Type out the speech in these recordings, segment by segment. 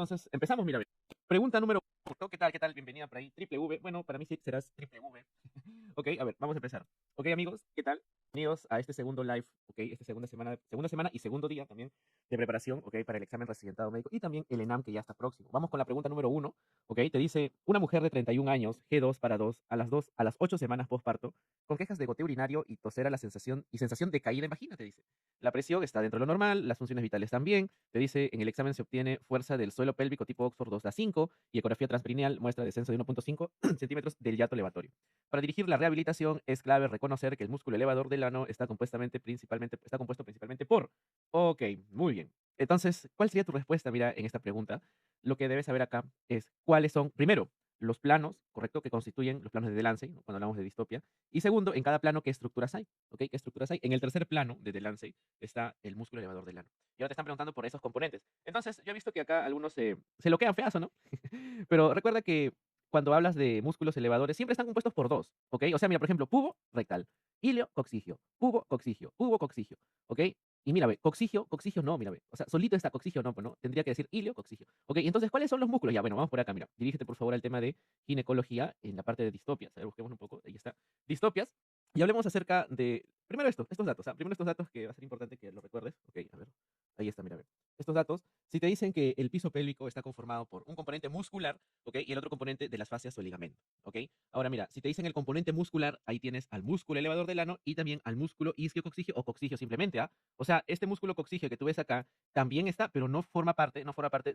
Entonces, empezamos, mira, ve. Pregunta número uno. ¿Qué tal? ¿Qué tal? Bienvenida por ahí. Triple V. Bueno, para mí sí serás triple V. Ok, a ver, vamos a empezar. Ok, amigos, ¿qué tal? Bienvenidos a este segundo live, ok, esta segunda semana y segundo día también de preparación, ok, para el examen residentado médico y también el ENAM que ya está próximo. Vamos con la pregunta número uno, ok, te dice, una mujer de 31 años, G2 para 2, a las 8 semanas postparto, con quejas de goteo urinario y toser a la sensación de caída en vagina, te dice. La presión está dentro de lo normal, las funciones vitales también, te dice, en el examen se obtiene fuerza del suelo pélvico tipo Oxford 2A5 y ecografía transperineal muestra descenso de 1.5 centímetros del hiato elevatorio. Para dirigir la rehabilitación es clave reconocer que el músculo elevador del ano está compuesto principalmente por. Ok, muy bien. Entonces, ¿cuál sería tu respuesta? Mira, en esta pregunta, lo que debes saber acá es cuáles son, primero, los planos, ¿correcto? Que constituyen los planos de Delancey, ¿no? Cuando hablamos de distopia. Y segundo, en cada plano, ¿qué estructuras hay? ¿Ok? ¿Qué estructuras hay? En el tercer plano de Delancey está el músculo elevador del ano. Y ahora te están preguntando por esos componentes. Entonces, yo he visto que acá algunos se lo quedan feazo, ¿no? Pero recuerda que cuando hablas de músculos elevadores, siempre están compuestos por dos, ¿ok? O sea, mira, por ejemplo, pubo rectal, ilio, coxigio, pubo, coxigio, ¿ok? Y mira, ve, coxigio no, mira, ve. O sea, solito está coxigio no, pues no. Tendría que decir ilio, coxigio. ¿Ok? Entonces, ¿cuáles son los músculos? Ya, bueno, vamos por acá, mira. Dirígete, por favor, al tema de ginecología en la parte de distopias. A ver, busquemos un poco. Ahí está. Distopias. Y hablemos acerca de. Primero estos datos. Primero estos datos que va a ser importante que lo recuerdes. Ok, a ver. Ahí está, mira, ve. Estos datos, si te dicen que el piso pélvico está conformado por un componente muscular, ¿ok? Y el otro componente de las fascias o ligamentos, ¿ok? Ahora mira, si te dicen el componente muscular, ahí tienes al músculo elevador del ano y también al músculo isquiocoxigio o coxigio simplemente, ¿ah? O sea, este músculo coxigio que tú ves acá también está, pero no forma parte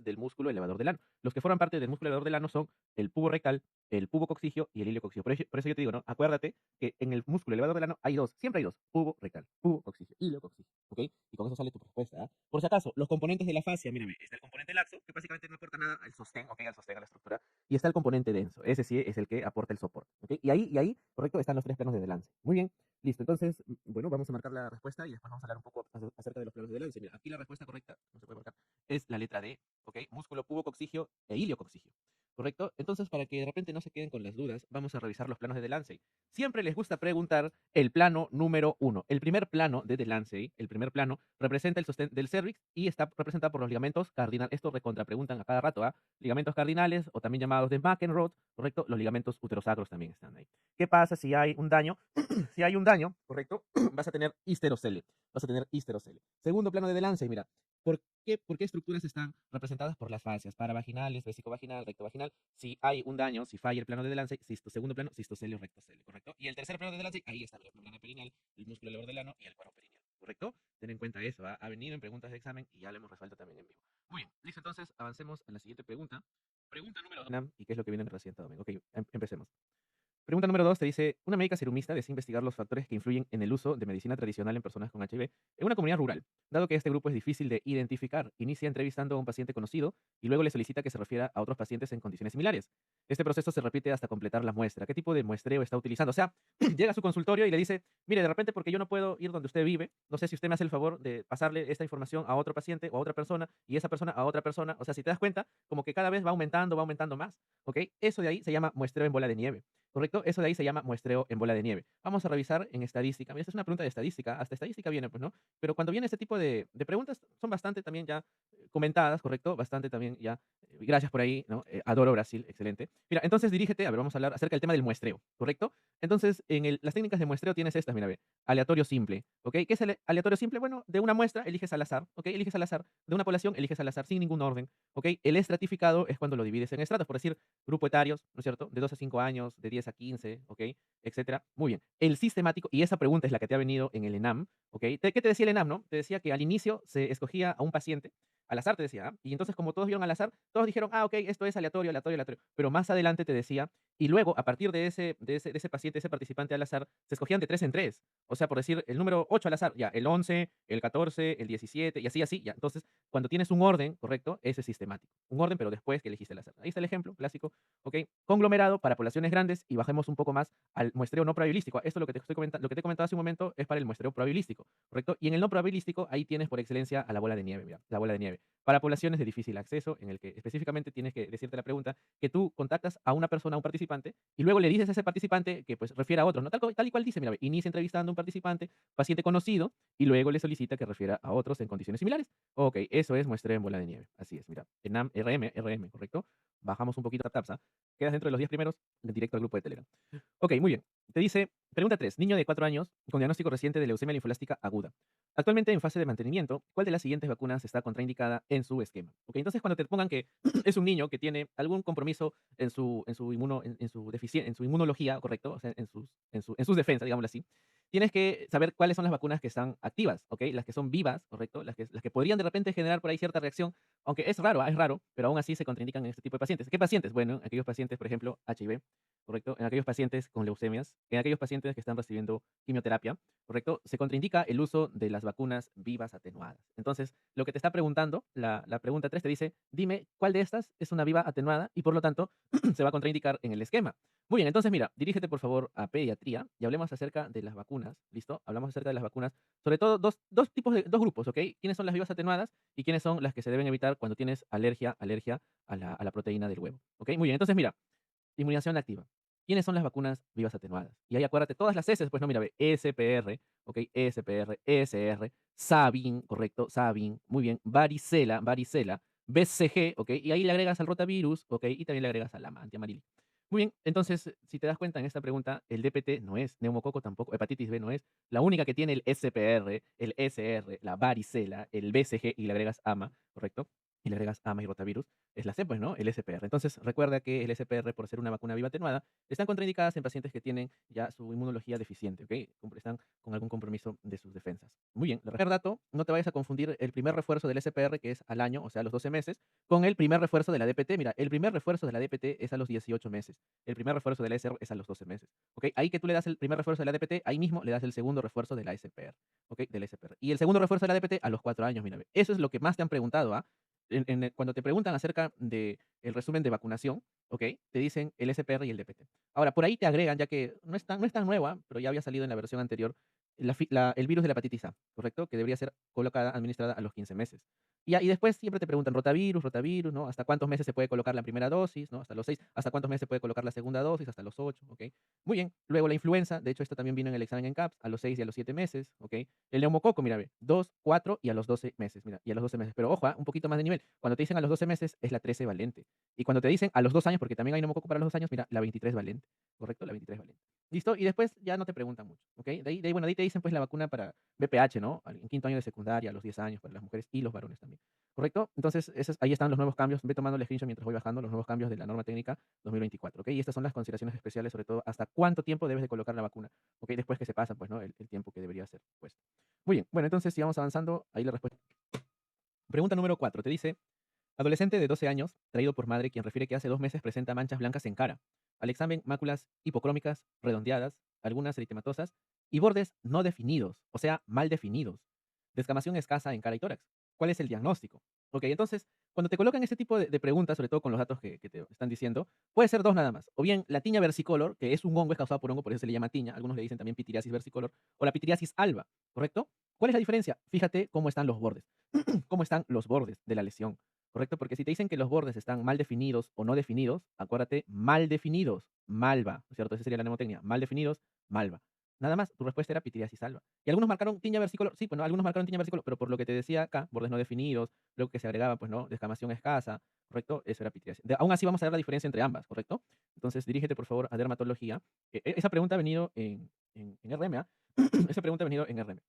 del músculo elevador del ano. Los que forman parte del músculo elevador del ano son el pubo rectal, el pubo coxigio y el ilio coxigio. Por eso yo te digo, ¿no? Acuérdate que en el músculo elevador del ano hay dos, siempre hay dos, pubo rectal, pubo coxigio, ilio coxigio, ¿ok? Y con eso sale tu respuesta, ¿ah? Por si acaso, los componentes de la fascia, mírame, está el componente laxo, que básicamente no aporta nada al sostén, ¿ok? Al sostén, a la estructura, y está el componente denso, ese sí es el que aporta el soporte, ¿ok? Y ahí, correcto, están los tres planos de Delancey. Muy bien, listo. Entonces, bueno, vamos a marcar la respuesta y después vamos a hablar un poco acerca de los planos de Delancey. Mira, aquí la respuesta correcta, no se puede marcar, es la letra D, ¿ok? Músculo pubocoxigio e iliocoxigio. ¿Correcto? Entonces, para que de repente no se queden con las dudas, vamos a revisar los planos de Delancey. Siempre les gusta preguntar el plano número uno. El primer plano de Delancey, el primer plano, representa el sostén del cervix y está representado por los ligamentos cardinales. Esto recontra preguntan a cada rato, ¿ah? Ligamentos cardinales o también llamados de McEnroe, ¿correcto? Los ligamentos uterosacros también están ahí. ¿Qué pasa si hay un daño? Si hay un daño, ¿correcto? Vas a tener histerocele. Vas a tener histerocele. Segundo plano de Delancey, mira. ¿Por qué estructuras están representadas por las fascias? Paravaginales, vesicovaginal, rectovaginal. Si hay un daño, si falla el plano de Delancey, segundo plano, cistocelio, rectocelio, ¿correcto? Y el tercer plano de Delancey, ahí está, mira, membrana perineal, el músculo elevador del ano y el cuero perineal, ¿correcto? Ten en cuenta eso, ¿ah? Ha venido en preguntas de examen y ya lo hemos resuelto también en vivo. Muy bien, listo, entonces avancemos a la siguiente pregunta. Pregunta número 2. ¿Y qué es lo que viene en el reciente domingo? Ok, empecemos. Pregunta número 2 te dice, una médica serumista desea investigar los factores que influyen en el uso de medicina tradicional en personas con HIV en una comunidad rural. Dado que este grupo es difícil de identificar, inicia entrevistando a un paciente conocido y luego le solicita que se refiera a otros pacientes en condiciones similares. Este proceso se repite hasta completar la muestra. ¿Qué tipo de muestreo está utilizando? O sea, llega a su consultorio y le dice, mire, de repente porque yo no puedo ir donde usted vive, no sé si usted me hace el favor de pasarle esta información a otro paciente o a otra persona y esa persona a otra persona. O sea, si te das cuenta, como que cada vez va aumentando más, ¿ok? Eso de ahí se llama muestreo en bola de nieve. ¿Correcto? Eso de ahí se llama muestreo en bola de nieve. Vamos a revisar en estadística. Mira, esta es una pregunta de estadística. Hasta estadística viene, pues, ¿no? Pero cuando viene este tipo de preguntas, son bastante también ya comentadas, ¿correcto? Bastante también ya. Gracias por ahí, ¿no? Adoro Brasil, excelente. Mira, entonces dirígete, a ver, vamos a hablar acerca del tema del muestreo, ¿correcto? Entonces, las técnicas de muestreo tienes estas, mira, ve. Aleatorio simple, ¿ok? ¿Qué es el aleatorio simple? Bueno, de una muestra eliges al azar, ¿ok? Eliges al azar. De una población eliges al azar, sin ningún orden, ¿ok? El estratificado es cuando lo divides en estratos, por decir, grupo etarios, ¿no es cierto? De 2 a 5 años, de 10 a 15, ¿ok? Etcétera. Muy bien. El sistemático, y esa pregunta es la que te ha venido en el ENAM, ¿ok? ¿Qué te decía el ENAM, no? Te decía que al inicio se escogía a un paciente, al azar te decía, ¿ah? Y entonces como todos vieron al azar, todos dijeron, ok, esto es aleatorio, aleatorio, aleatorio. Pero más adelante te decía, y luego a partir de ese paciente, ese participante al azar, se escogían de tres en tres. O sea, por decir, el número 8 al azar, ya, el 11, el 14, el 17, y así, así, ya. Entonces, cuando tienes un orden, correcto, ese es sistemático. Un orden, pero después que elegiste el azar. Ahí está el ejemplo clásico, ¿ok? Conglomerado para poblaciones grandes y bajemos un poco más al muestreo no probabilístico. Esto lo que te estoy comentando, lo que te he comentado hace un momento es para el muestreo probabilístico, ¿correcto? Y en el no probabilístico, ahí tienes por excelencia a la bola de nieve, mira, la bola de nieve. Para poblaciones de difícil acceso, en el que específicamente tienes que decirte la pregunta que tú contactas a una persona, a un participante participante, y luego le dices a ese participante que pues refiera a otros, ¿no? Tal y cual dice, mira, ve, inicia entrevistando a un participante, paciente conocido, y luego le solicita que refiera a otros en condiciones similares. Ok, eso es muestreo en bola de nieve. Así es, mira, ENAM, RM, ¿correcto? Bajamos un poquito a TAPSA. Quedas dentro de los 10 primeros, directo al grupo de Telegram. Ok, muy bien. Te dice, pregunta 3. Niño de 4 años con diagnóstico reciente de leucemia linfolástica aguda. Actualmente en fase de mantenimiento, ¿cuál de las siguientes vacunas está contraindicada en su esquema? Ok, entonces cuando te pongan que es un niño que tiene algún compromiso en su inmunología, ¿correcto? O sea, en sus defensas, digámoslo así, tienes que saber cuáles son las vacunas que están activas, ¿ok? Las que son vivas, ¿correcto? Las que podrían de repente generar por ahí cierta reacción, aunque es raro, pero aún así se contraindican en este tipo de pacientes. ¿Qué pacientes? Bueno, aquellos pacientes, por ejemplo, HIV, ¿correcto? En aquellos pacientes con leucemias, en aquellos pacientes que están recibiendo quimioterapia, ¿correcto? Se contraindica el uso de las vacunas vivas atenuadas. Entonces, lo que te está preguntando, la pregunta 3 te dice, dime cuál de estas es una viva atenuada y por lo tanto se va a contraindicar en el esquema. Muy bien, entonces mira, dirígete por favor a pediatría y hablemos acerca de las vacunas, ¿listo? Hablamos acerca de las vacunas, sobre todo dos grupos, ¿ok? ¿Quiénes son las vivas atenuadas y quiénes son las que se deben evitar cuando tienes alergia a la proteína del huevo? ¿Ok? Muy bien, entonces mira, inmunización activa. ¿Quiénes son las vacunas vivas atenuadas? Y ahí acuérdate, todas las S, pues no, mira, ve, ESPR, ¿ok? ESPR, ESR, Sabin, correcto, Sabin, muy bien, varicela, BCG, ¿ok? Y ahí le agregas al rotavirus, ¿ok? Y también le agregas al lama, antiamaril. Muy bien, entonces, si te das cuenta en esta pregunta, el DPT no es, neumococo tampoco, hepatitis B no es, la única que tiene el SPR, el SR, la varicela, el BCG y le agregas AMA, ¿correcto? Y le agregas AMA y rotavirus, es la C, pues, ¿no? El SPR. Entonces, recuerda que el SPR, por ser una vacuna viva atenuada, están contraindicadas en pacientes que tienen ya su inmunología deficiente, ¿ok? Están con algún compromiso de sus defensas. Muy bien, el primer dato, no te vayas a confundir el primer refuerzo del SPR, que es al año, o sea, a los 12 meses, con el primer refuerzo de la DPT. Mira, el primer refuerzo de la DPT es a los 18 meses. El primer refuerzo de la SR es a los 12 meses. ¿Ok? Ahí que tú le das el primer refuerzo de la DPT, ahí mismo le das el segundo refuerzo de la SPR. ¿Ok? Del SPR. Y el segundo refuerzo de la DPT a los 4 años, mira. Eso es lo que más te han preguntado, ¿ah? Cuando te preguntan acerca del resumen de vacunación, ¿ok? Te dicen el SPR y el DPT. Ahora, por ahí te agregan, ya que no es tan nueva, pero ya había salido en la versión anterior, el virus de la hepatitis A, ¿correcto? Que debería ser colocada, administrada a los 15 meses. Y después siempre te preguntan rotavirus, ¿no? ¿Hasta cuántos meses se puede colocar la primera dosis, ¿no? Hasta los 6. ¿Hasta cuántos meses se puede colocar la segunda dosis? Hasta los 8, ¿ok? Muy bien. Luego la influenza, de hecho esto también vino en el examen en CAPS, a los 6 y a los 7 meses, ¿ok? El neumococo, mira, ve, 2, 4 y a los 12 meses, mira, y a los 12 meses. Pero ojo, un poquito más de nivel. Cuando te dicen a los 12 meses es la 13 valente. Y cuando te dicen a los 2 años, porque también hay neumococo para los 2 años, mira, la 23 valente, ¿correcto? La 23 valente. ¿Listo? Y después ya no te preguntan mucho, ¿ok? Bueno, de ahí te dicen pues la vacuna para BPH, ¿no? En quinto año de secundaria, a los 10 años, para las mujeres y los varones también. ¿Correcto? Entonces, ahí están los nuevos cambios. Ve tomando el screenshot mientras voy bajando los nuevos cambios de la norma técnica 2024, ¿ok? Y estas son las consideraciones especiales, sobre todo, hasta cuánto tiempo debes de colocar la vacuna, ¿ok? Después que se pasa, pues, ¿no? El tiempo que debería ser puesto. Muy bien, bueno, entonces sigamos avanzando. Ahí la respuesta. Pregunta número 4. Te dice, adolescente de 12 años, traído por madre, quien refiere que hace 2 meses presenta manchas blancas en cara. Al examen, máculas hipocrómicas, redondeadas, algunas eritematosas y bordes no definidos, o sea, mal definidos. Descamación escasa en cara y tórax. ¿Cuál es el diagnóstico? Ok, entonces, cuando te colocan este tipo de preguntas, sobre todo con los datos que te están diciendo, puede ser dos nada más. O bien la tiña versicolor, que es un hongo, es causado por hongo, por eso se le llama tiña. Algunos le dicen también pitiriasis versicolor, o la pitiriasis alba, ¿correcto? ¿Cuál es la diferencia? Fíjate cómo están los bordes. Cómo están los bordes de la lesión, ¿correcto? Porque si te dicen que los bordes están mal definidos o no definidos, acuérdate, mal definidos, malva, ¿cierto? Esa sería la mnemotecnia. Mal definidos, malva. Nada más, tu respuesta era pitiriasis alba. Y algunos marcaron tiña versicolor, sí, pues no, algunos marcaron tiña versicolor, pero por lo que te decía acá, bordes no definidos, luego que se agregaba, pues no, descamación escasa, ¿correcto? Eso era pitiriasis. Aún así vamos a ver la diferencia entre ambas, ¿correcto? Entonces dirígete por favor a dermatología. Esa pregunta ha venido en RMA. Esa pregunta ha venido en RM.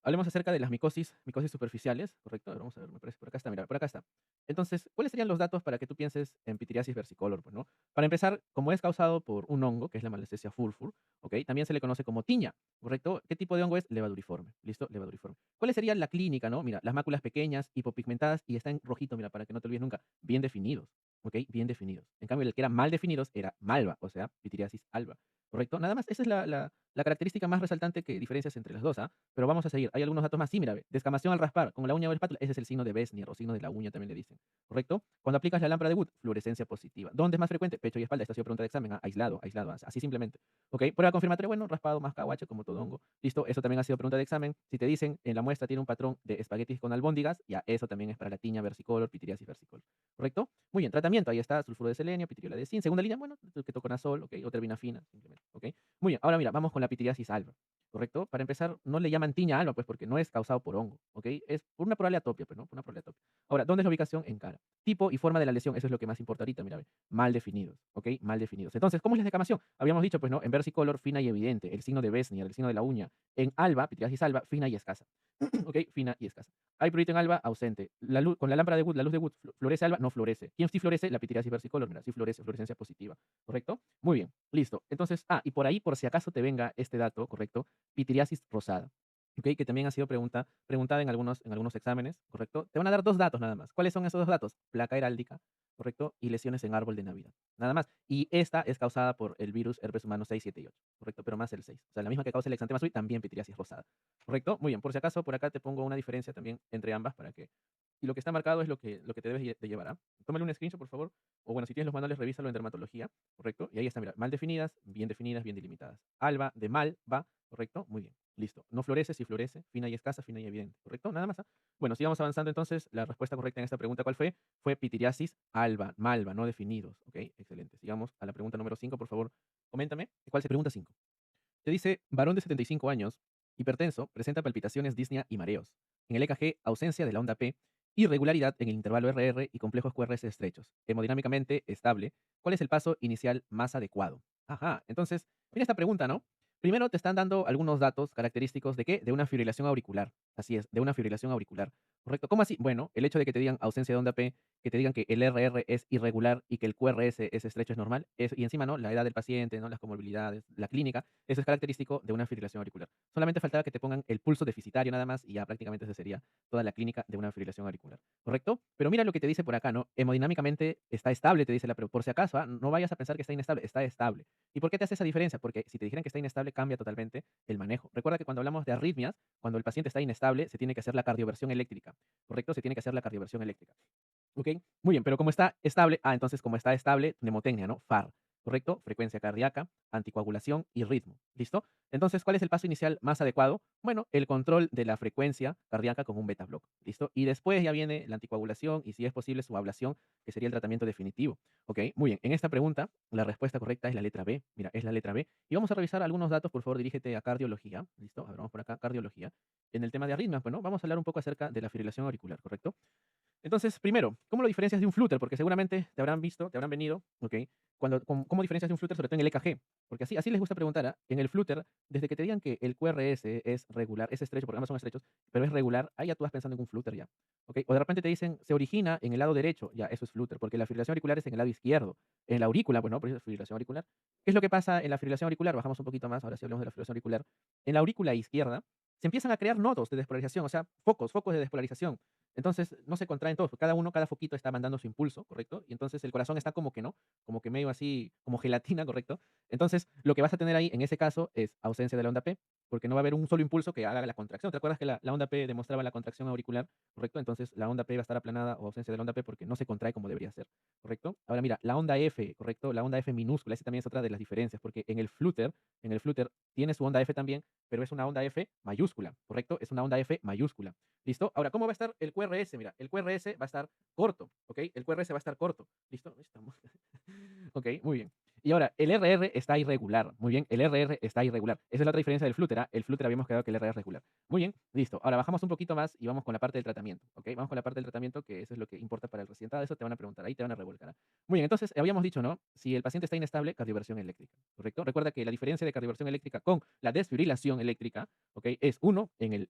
Hablemos acerca de las micosis superficiales, ¿correcto? A ver, vamos a ver, me parece, por acá está, mira, por acá está. Entonces, ¿cuáles serían los datos para que tú pienses en pitiriasis versicolor, pues, ¿no? Para empezar, como es causado por un hongo, que es la Malassezia furfur, ¿ok? También se le conoce como tiña, ¿correcto? ¿Qué tipo de hongo es? Levaduriforme, ¿listo? Levaduriforme. ¿Cuál sería la clínica, no? Mira, las máculas pequeñas, hipopigmentadas y está en rojito, mira, para que no te olvides nunca, bien definidos, ¿ok? Bien definidos. En cambio, el que era mal definidos era malva, o sea, pitiriasis alba. ¿correcto? Nada más, esa es la característica más resaltante que diferencias entre las dos, ¿ah? Pero vamos a seguir. Hay algunos datos más. Sí, mira, ve, descamación al raspar con la uña o el espátula, ese es el signo de Besnier o signo de la uña también le dicen, ¿correcto? Cuando aplicas la lámpara de Wood, fluorescencia positiva. ¿Dónde es más frecuente? Pecho y espalda. Esta ha sido pregunta de examen, ¿ah? Aislado, aislado, así simplemente. ¿Ok? Prueba confirmatoria, bueno, raspado más caguache como todo hongo. Listo, eso también ha sido pregunta de examen. Si te dicen en la muestra tiene un patrón de espaguetis con albóndigas, ya eso también es para la tiña versicolor, pitiriasis versicolor, ¿correcto? Muy bien, tratamiento, ahí está, sulfuro de selenio, pitiriola de zinc. Segunda línea, bueno, ketoconazol, ok, o terbinafina, simplemente, ok. Muy bien, ahora mira, vamos con la pitiriasis alba, ¿correcto? Para empezar, no le llaman tiña alba, pues porque no es causado por hongo, ¿ok? Es por una probable atopia, pues, ¿no? Por una probable atopia. Ahora, ¿dónde es la ubicación? En cara. Tipo y forma de la lesión, eso es lo que más importa ahorita, mira, ve, mal definidos, ¿ok? Mal definidos. Entonces, ¿cómo es la descamación? Habíamos dicho, pues, ¿no? En versicolor, fina y evidente, el signo de Besnier, el signo de la uña. En alba, pitiriasis alba, fina y escasa, ¿ok? Fina y escasa. Hay prurito en alba, ausente. La luz, con la lámpara de Wood, la luz de Wood, florece alba, no florece. ¿Quién sí florece? La pitiriasis versicolor, mira, sí florece, fluorescencia positiva, ¿correcto? Muy bien, listo. Entonces, y por ahí, por si acaso te venga este dato, ¿correcto? Pitiriasis rosada, ¿ok? Que también ha sido preguntada en algunos exámenes, ¿correcto? Te van a dar dos datos nada más. ¿Cuáles son esos dos datos? Placa heráldica, ¿correcto? Y lesiones en árbol de Navidad, nada más. Y esta es causada por el virus herpes humano 6, 7 y 8, ¿correcto? Pero más el 6. O sea, la misma que causa el exantema sui, también pitiriasis rosada, ¿correcto? Muy bien, por si acaso, por acá te pongo una diferencia también entre ambas para que y lo que está marcado es lo que te debes de llevar, ¿ah? Tómale un screenshot, por favor. O bueno, si tienes los manuales, revísalo en dermatología, ¿correcto? Y ahí está, mira, mal definidas, bien delimitadas. Alba de mal, va, ¿correcto? Muy bien, listo. No florece, sí florece, fina y escasa, fina y evidente, ¿correcto? Nada más, ¿ah? Bueno, sigamos avanzando entonces. La respuesta correcta en esta pregunta, ¿cuál fue? Fue pitiriasis alba, malva, no definidos, ¿ok? Excelente. Sigamos a la pregunta número 5, por favor. Coméntame, ¿cuál se pregunta 5? Te dice, varón de 75 años, hipertenso, presenta palpitaciones, disnea y mareos. En el EKG, ausencia de la onda P, irregularidad en el intervalo RR y complejos QRS estrechos. Hemodinámicamente estable. ¿Cuál es el paso inicial más adecuado? Ajá, entonces, mira esta pregunta, ¿no? Primero te están dando algunos datos característicos de qué? De una fibrilación auricular. Así es, de una fibrilación auricular. ¿Correcto? ¿Cómo así? Bueno, el hecho de que te digan ausencia de onda P, que te digan que el RR es irregular y que el QRS es estrecho es normal, y encima, ¿no? La edad del paciente, ¿no? Las comorbilidades, la clínica, eso es característico de una fibrilación auricular. Solamente faltaba que te pongan el pulso deficitario nada más y ya prácticamente esa sería toda la clínica de una fibrilación auricular, ¿correcto? Pero mira lo que te dice por acá, ¿no? Hemodinámicamente está estable, te dice pero por si acaso, no vayas a pensar que está inestable, está estable. ¿Y por qué te hace esa diferencia? Porque si te dijeran que está inestable, cambia totalmente el manejo. Recuerda que cuando hablamos de arritmias, cuando el paciente está inestable, se tiene que hacer la cardioversión eléctrica, ¿correcto? Se tiene que hacer la cardioversión eléctrica. ¿Ok? Muy bien, pero como está estable, entonces como está estable, mnemotecnia, ¿no? FAR, ¿correcto? Frecuencia cardíaca, anticoagulación y ritmo, ¿listo? Entonces, ¿cuál es el paso inicial más adecuado? Bueno, el control de la frecuencia cardíaca con un beta block, ¿listo? Y después ya viene la anticoagulación y si es posible su ablación, que sería el tratamiento definitivo, ¿ok? Muy bien, en esta pregunta, la respuesta correcta es la letra B, mira, es la letra B. Y vamos a revisar algunos datos, por favor, dirígete a cardiología, ¿listo? A ver, vamos por acá, cardiología. En el tema de arritmias, bueno, vamos a hablar un poco acerca de la fibrilación auricular, ¿correcto? Entonces, primero, ¿cómo lo diferencias de un flúter? Porque seguramente te habrán visto, te habrán venido, ¿ok? ¿Cómo diferencias de un flúter, sobre todo en el EKG? Porque así les gusta preguntar, ¿ah? En el flúter, desde que te digan que el QRS es regular, es estrecho, porque ambos son estrechos, pero es regular, ahí ya tú vas pensando en un flúter ya, ¿ok? O de repente te dicen, se origina en el lado derecho, ya, eso es flúter, porque la fibrilación auricular es en el lado izquierdo. En la aurícula, bueno, por eso es fibrilación auricular. ¿Qué es lo que pasa en la fibrilación auricular? Bajamos un poquito más, ahora sí hablamos de la fibrilación auricular. En la aurícula izquierda, se empiezan a crear nodos de despolarización, o sea, focos de despolarización. Entonces, no se contraen todos, cada foquito está mandando su impulso, ¿correcto? Y entonces el corazón está como que no, como que medio así, como gelatina, ¿correcto? Entonces, lo que vas a tener ahí en ese caso es ausencia de la onda P, porque no va a haber un solo impulso que haga la contracción. ¿Te acuerdas que la onda P demostraba la contracción auricular, ¿correcto? Entonces, la onda P va a estar aplanada o ausencia de la onda P porque no se contrae como debería ser, ¿correcto? Ahora mira, la onda F, ¿correcto? La onda F minúscula, esa también es otra de las diferencias, porque en el flúter tiene su onda F también, pero es una onda F mayúscula, ¿correcto? Es una onda F mayúscula. ¿Listo? Ahora, ¿cómo va a estar el QRS? Mira, el QRS va a estar corto, ¿ok? El QRS va a estar corto. ¿Listo? Ahí estamos. Ok, muy bien. Y ahora, el RR está irregular. Muy bien, el RR está irregular. Esa es la otra diferencia del flúter, ¿ah? El flúter habíamos quedado que el RR es regular. Muy bien, listo. Ahora bajamos un poquito más y vamos con la parte del tratamiento, ¿ok? Vamos con la parte del tratamiento, que eso es lo que importa para el reciente. Eso te van a preguntar, ahí te van a revolcar, ¿ah? Muy bien, entonces habíamos dicho, ¿no? Si el paciente está inestable, cardioversión eléctrica, ¿correcto? Recuerda que la diferencia de cardioversión eléctrica con la desfibrilación eléctrica, ¿ok? Es uno en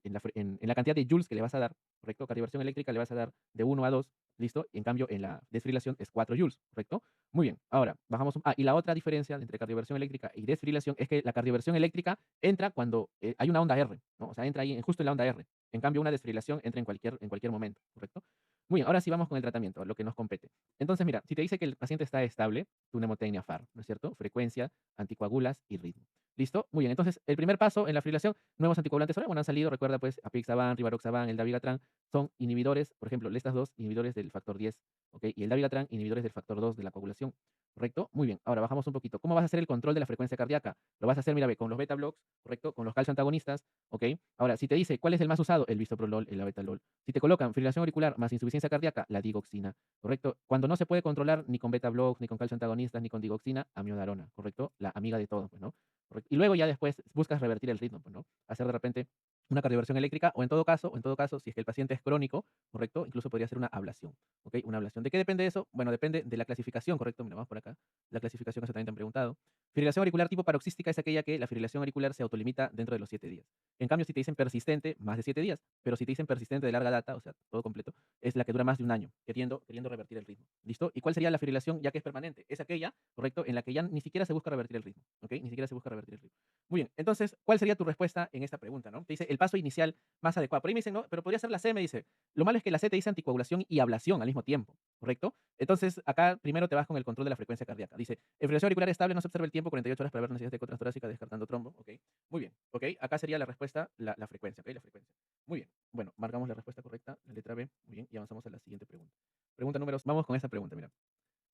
la cantidad de joules que le vas a dar, ¿correcto? Cardioversión eléctrica le vas a dar de 1 a 2, ¿listo? Y en cambio, en la desfibrilación es 4 joules, ¿correcto? Muy bien, ahora bajamos. Y la otra diferencia entre cardioversión eléctrica y desfibrilación es que la cardioversión eléctrica entra cuando hay una onda R, ¿no? O sea, entra ahí justo en la onda R. En cambio, una desfibrilación entra en cualquier momento, ¿correcto? Muy bien, ahora sí vamos con el tratamiento, lo que nos compete. Entonces, mira, si te dice que el paciente está estable, tu mnemotecnia FAR, ¿no es cierto? Frecuencia, anticoagulas y ritmo. ¿Listo? Muy bien, entonces el primer paso en la fibrilación, nuevos anticoagulantes ahora, bueno, han salido, recuerda pues, apixaban, rivaroxaban, el dabigatran, son inhibidores, por ejemplo, estas dos, inhibidores del factor 10, ¿ok? Y el dabigatran, inhibidores del factor 2 de la coagulación, ¿correcto? Muy bien, ahora bajamos un poquito. ¿Cómo vas a hacer el control de la frecuencia cardíaca? Lo vas a hacer, mira, ve, con los beta blocks, ¿correcto? Con los calcio antagonistas, ¿ok? Ahora, si te dice cuál es el más usado, el bisoprolol, el abetalol. Si te colocan fibrilación auricular más insuficiencia cardíaca, la digoxina, ¿correcto? Cuando no se puede controlar ni con beta blocks, ni con calcio antagonistas, ni con digoxina, amiodarona, ¿correcto? La amiga de todos, pues, ¿no? Correcto. Y luego ya después buscas revertir el ritmo, pues, ¿no? Hacer de repente una cardioversión eléctrica o en todo caso, si es que el paciente es crónico, ¿correcto? Incluso podría ser una ablación, ¿ok? Una ablación. ¿De qué depende eso? Bueno, depende de la clasificación, ¿correcto? Mira, vamos por acá. La clasificación, eso también te han preguntado. Fibrilación auricular tipo paroxística es aquella que la fibrilación auricular se autolimita dentro de los 7 días. En cambio, si te dicen persistente, más de 7 días. Pero si te dicen persistente de larga data, o sea, todo completo, es la que dura más de un año, queriendo revertir el ritmo. ¿Listo? ¿Y cuál sería la fibrilación ya que es permanente? Es aquella, ¿correcto? En la que ya ni siquiera se busca revertir el ritmo, ¿ok? Ni siquiera se busca revertir el ritmo. Muy bien, entonces, ¿cuál sería tu respuesta en esta pregunta, no? Te dice el paso inicial más adecuado. Por ahí me dicen, no, pero podría ser la C, me dice. Lo malo es que la C te dice anticoagulación y ablación al mismo tiempo, ¿correcto? Entonces, acá primero te vas con el control de la frecuencia cardíaca. Dice, en fibrilación auricular estable no se observa el tiempo, 48 horas para ver necesidades de eco torácica descartando trombo, ¿ok? Muy bien, ¿ok? Acá sería la respuesta, la frecuencia, ¿ok? La frecuencia. Muy bien. Bueno, marcamos la respuesta correcta, la letra B. Muy bien, y avanzamos a la siguiente pregunta. Pregunta número, vamos con esta pregunta, mira.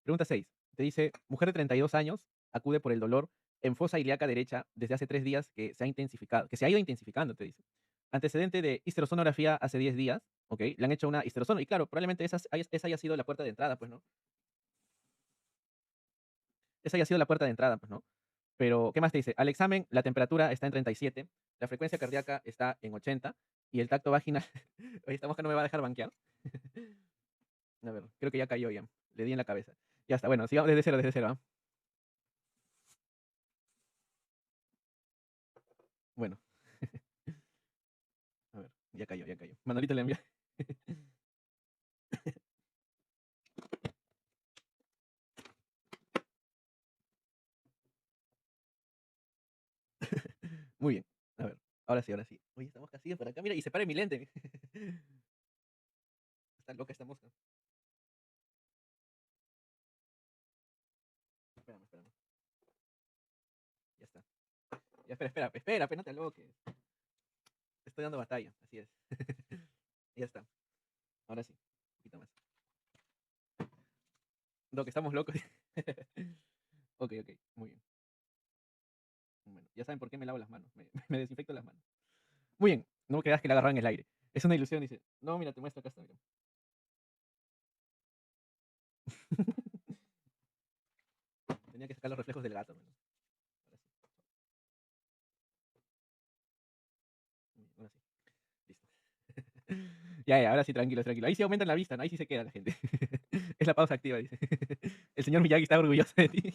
Pregunta 6. Te dice, mujer de 32 años acude por el dolor en fosa ilíaca derecha desde hace 3 días que se ha intensificado, que se ha ido intensificando, te dice. Antecedente de histerosonografía hace 10 días, ¿ok? Le han hecho una histerosono, y claro, probablemente esa haya sido la puerta de entrada, pues, ¿no? Esa haya sido la puerta de entrada, pues, ¿no? Pero, ¿qué más te dice? Al examen, la temperatura está en 37, la frecuencia cardíaca está en 80 y el tacto vaginal. Oye, esta mosca no me va a dejar banquear. A ver, creo que ya cayó ya. Le di en la cabeza. Ya está, bueno, sigamos desde cero, desde cero. ¿Ah? Bueno, a ver, ya cayó, ya cayó. Manolito le envía. Muy bien. A ver, ahora sí, ahora sí. Oye, esta mosca sigue por acá, mira, y se para en mi lente. Está loca esta mosca. Espérame, espérame. Ya está. Ya, espera, no te aloques. Te estoy dando batalla, así es. Ya está. Ahora sí, un poquito más. Lo que estamos locos. Ok, ok, muy bien. Bueno, ya saben por qué me lavo las manos. Me desinfecto las manos. Muy bien, no creas que la agarran en el aire. Es una ilusión, dice. No, mira, te muestro acá está, mira. Tenía que sacar los reflejos del gato, mano. Ahora sí. Muy bien, ahora sí. Listo. Ya, ya, ahora sí, tranquilo, tranquilo. Ahí sí aumentan la vista, ¿no? Ahí sí se queda la gente. Es la pausa activa, dice. El señor Miyagi está orgulloso de ti.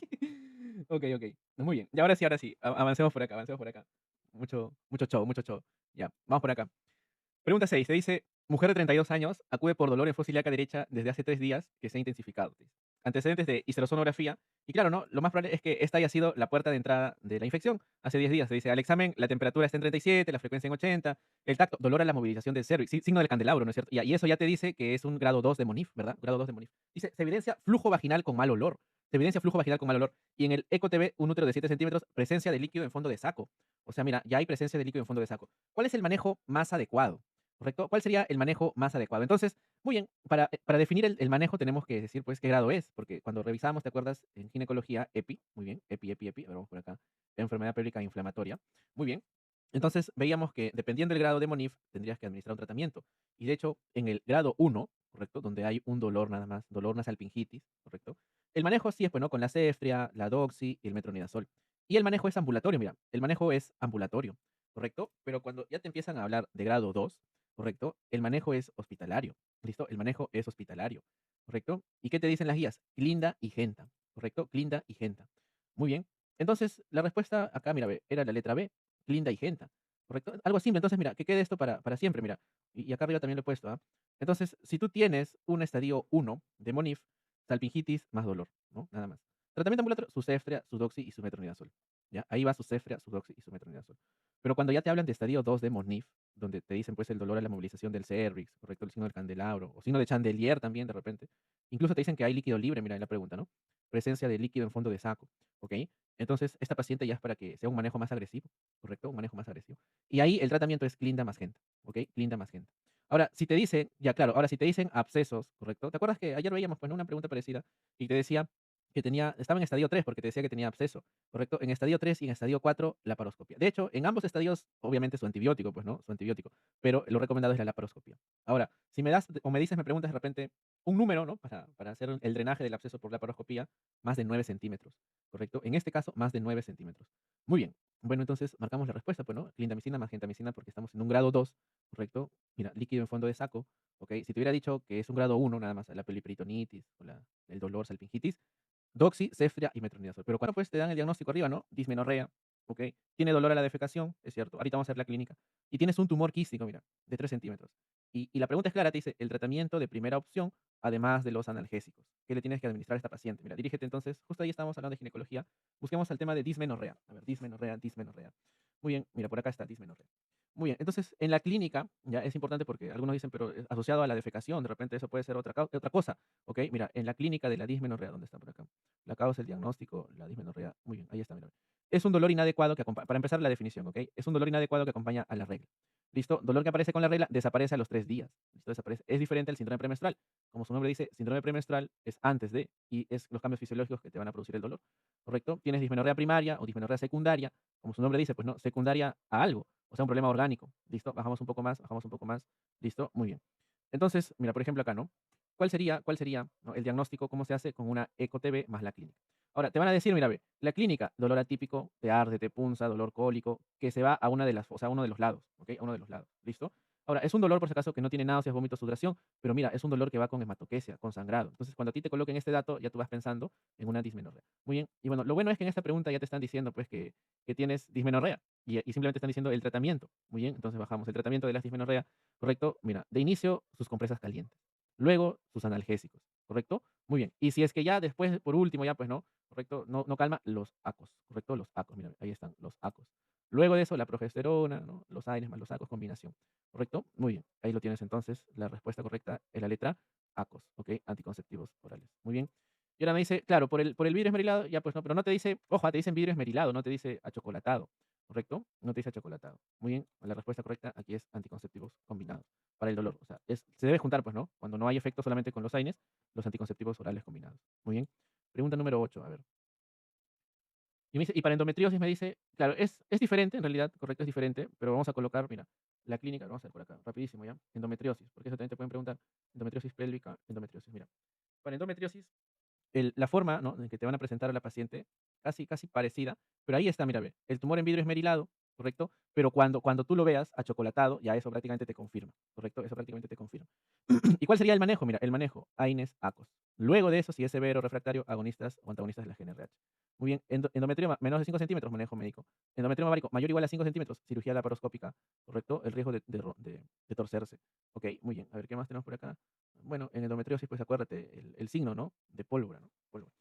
Ok, ok. Muy bien. Y ahora sí. Avancemos por acá, avancemos por acá. Mucho show, mucho show. Ya, vamos por acá. Pregunta 6. Te dice, mujer de 32 años acude por dolor en fosa ilíaca derecha desde hace 3 días que se ha intensificado. Te dice. Antecedentes de histerosonografía. Y claro, ¿no? Lo más probable es que esta haya sido la puerta de entrada de la infección. Hace 10 días. Se dice, al examen, la temperatura está en 37, la frecuencia en 80, el tacto, dolor a la movilización del cervix, signo del candelabro, ¿no es cierto? Y eso ya te dice que es un grado 2 de Monif, ¿verdad? Grado 2 de Monif. Dice, se evidencia flujo vaginal con mal olor. Se evidencia flujo vaginal con mal olor. Y en el ECO-TV, un útero de 7 centímetros, presencia de líquido en fondo de saco. O sea, mira, ya hay presencia de líquido en fondo de saco. ¿Cuál es el manejo más adecuado? ¿Correcto? ¿Cuál sería el manejo más adecuado? Entonces, muy bien, para definir el manejo tenemos que decir, pues, qué grado es, porque cuando revisamos, ¿te acuerdas? En ginecología, EPI, muy bien, EPI, a ver, vamos por acá, enfermedad pélvica inflamatoria, muy bien. Entonces, veíamos que dependiendo del grado de Monif, tendrías que administrar un tratamiento. Y de hecho, en el grado 1, ¿correcto? Donde hay un dolor nada más, dolor nasalpingitis, ¿correcto? El manejo sí es, bueno, con la ceftria, la doxy y el metronidazol. Y el manejo es ambulatorio, mira, el manejo es ambulatorio, ¿correcto? Pero cuando ya te empiezan a hablar de grado 2, ¿correcto? El manejo es hospitalario, ¿listo? El manejo es hospitalario, ¿correcto? ¿Y qué te dicen las guías? Clinda y Genta, ¿correcto? Clinda y Genta. Muy bien. Entonces, la respuesta acá, mira, ve, era la letra B, Clinda y Genta, ¿correcto? Algo simple, entonces, mira, que quede esto para siempre, mira. Y acá arriba también lo he puesto, ¿ah? Entonces, si tú tienes un estadio 1 de Monif, salpingitis más dolor, ¿no? Nada más. Tratamiento ambulatorio, su ceftria, su doxy y su metronidazol. ¿ya? Ahí va su cefrea, su doxi y su metronidazol. Pero cuando ya te hablan de estadio 2 de Monif, donde te dicen pues el dolor a la movilización del cervix, correcto, el signo del candelabro, o signo de Chandelier también de repente. Incluso te dicen que hay líquido libre, mira en la pregunta, ¿no? Presencia de líquido en fondo de saco, ¿ok? Entonces, esta paciente ya es para que sea un manejo más agresivo, ¿correcto? Un manejo más agresivo. Y ahí el tratamiento es clindamazgenta, ¿ok? Clindamazgenta. Ahora, si te dicen, ya claro, ahora si te dicen abscesos, ¿correcto? ¿Te acuerdas que ayer veíamos pues, ¿no? una pregunta parecida y te decía que tenía, estaba en estadio 3 porque te decía que tenía absceso, ¿correcto? En estadio 3 y en estadio 4 laparoscopia. De hecho, en ambos estadios, obviamente su antibiótico, pues, ¿no? Su antibiótico, pero lo recomendado es la laparoscopia. Ahora, si me das, o me dices, me preguntas de repente un número, ¿no? Para hacer el drenaje del absceso por laparoscopia, más de 9 centímetros, ¿correcto? En este caso, más de 9 centímetros. Muy bien. Bueno, entonces marcamos la respuesta, pues, ¿no? Clindamicina más gentamicina porque estamos en un grado 2, ¿correcto? Mira, líquido en fondo de saco, ¿ok? Si te hubiera dicho que es un grado 1, nada más, la peliperitonitis o el dolor, salpingitis, doxi, cefria y metronidazol. Pero cuando pues te dan el diagnóstico arriba, ¿no? Dismenorrea, ¿ok? Tiene dolor a la defecación, es cierto. Ahorita vamos a ver la clínica. Y tienes un tumor quístico, mira, de 3 centímetros. Y la pregunta es clara, te dice, el tratamiento de primera opción, además de los analgésicos. ¿Qué le tienes que administrar a esta paciente? Mira, dirígete entonces, justo ahí estamos hablando de ginecología. Busquemos el tema de dismenorrea. A ver, dismenorrea, dismenorrea. Muy bien, mira, por acá está dismenorrea. Muy bien, entonces en la clínica, ya es importante porque algunos dicen, pero es asociado a la defecación, de repente eso puede ser otra cosa, ¿ok? Mira, en la clínica de la dismenorrea, ¿dónde está por acá? La causa, el diagnóstico, la dismenorrea, muy bien, ahí está, mira. Es un dolor inadecuado que acompaña, para empezar la definición, ¿ok? Es un dolor inadecuado que acompaña a la regla. ¿Listo? Dolor que aparece con la regla, desaparece a los 3 días. ¿Listo? Desaparece. Es diferente al síndrome premenstrual. Como su nombre dice, síndrome premenstrual es antes de, y es los cambios fisiológicos que te van a producir el dolor, ¿correcto? Tienes dismenorrea primaria o dismenorrea secundaria, como su nombre dice, pues no, secundaria a algo, o sea, un problema orgánico. ¿Listo? Bajamos un poco más, bajamos un poco más. ¿Listo? Muy bien. Entonces, mira, por ejemplo acá, ¿no? ¿Cuál sería, ¿no? el diagnóstico? ¿Cómo se hace? Con una eco-TB más la clínica. Ahora, te van a decir, mira, ve, la clínica, dolor atípico, te arde, te punza, dolor cólico, que se va a una de las, o sea, a uno de los lados, ¿ok? A uno de los lados, ¿listo? Ahora, es un dolor, por si acaso, que no tiene náuseas, vómitos, sudoración, pero mira, es un dolor que va con hematoquesia, con sangrado. Entonces, cuando a ti te coloquen este dato, ya tú vas pensando en una dismenorrea. Muy bien. Y bueno, lo bueno es que en esta pregunta ya te están diciendo, pues, que tienes dismenorrea y simplemente están diciendo el tratamiento. Muy bien, entonces bajamos el tratamiento de la dismenorrea, ¿correcto? Mira, de inicio, sus compresas calientes. Luego, sus analgésicos, ¿correcto? Muy bien. Y si es que ya después, por último, ya pues no, ¿correcto? No, no calma, los ACOS, ¿correcto? Los ACOS, mira, ahí están, los ACOS. Luego de eso, la progesterona, ¿no? Los AINES más los ACOS, combinación, ¿correcto? Muy bien. Ahí lo tienes entonces, la respuesta correcta es la letra ACOS, ¿ok? Anticonceptivos orales. Muy bien. Y ahora me dice, claro, por el vidrio esmerilado, ya pues no, pero no te dice, ojo, te dicen vidrio esmerilado, no te dice achocolatado, ¿correcto? No te dice achocolatado. Muy bien, la respuesta correcta aquí es anticonceptivos combinados para el dolor. O sea, se debe juntar, pues, ¿no? Cuando no hay efecto solamente con los AINES, los anticonceptivos orales combinados. Muy bien. Pregunta número 8, a ver. Y para endometriosis me dice, claro, es diferente, en realidad, correcto, es diferente, pero vamos a colocar, mira, la clínica, vamos a ver por acá, rapidísimo ya, endometriosis, porque eso también te pueden preguntar, endometriosis pélvica, endometriosis, mira. Para endometriosis, la forma, ¿no? en que te van a presentar a la paciente, casi, casi parecida, pero ahí está, mira, ve, el tumor en vidrio esmerilado, ¿correcto? Pero cuando tú lo veas achocolatado, ya eso prácticamente te confirma, ¿correcto? Eso prácticamente te confirma. ¿Y cuál sería el manejo? Mira, el manejo, AINES, ACOS. Luego de eso, si es severo, refractario, agonistas o antagonistas de la GnRH. Muy bien, endometrioma, menos de 5 centímetros, manejo médico. Endometrioma ovárico, mayor o igual a 5 centímetros, cirugía laparoscópica, ¿correcto? El riesgo de torcerse. Ok, muy bien. A ver, ¿qué más tenemos por acá? Bueno, en endometriosis, pues acuérdate, el signo, ¿no? De pólvora, ¿no? Pólvora.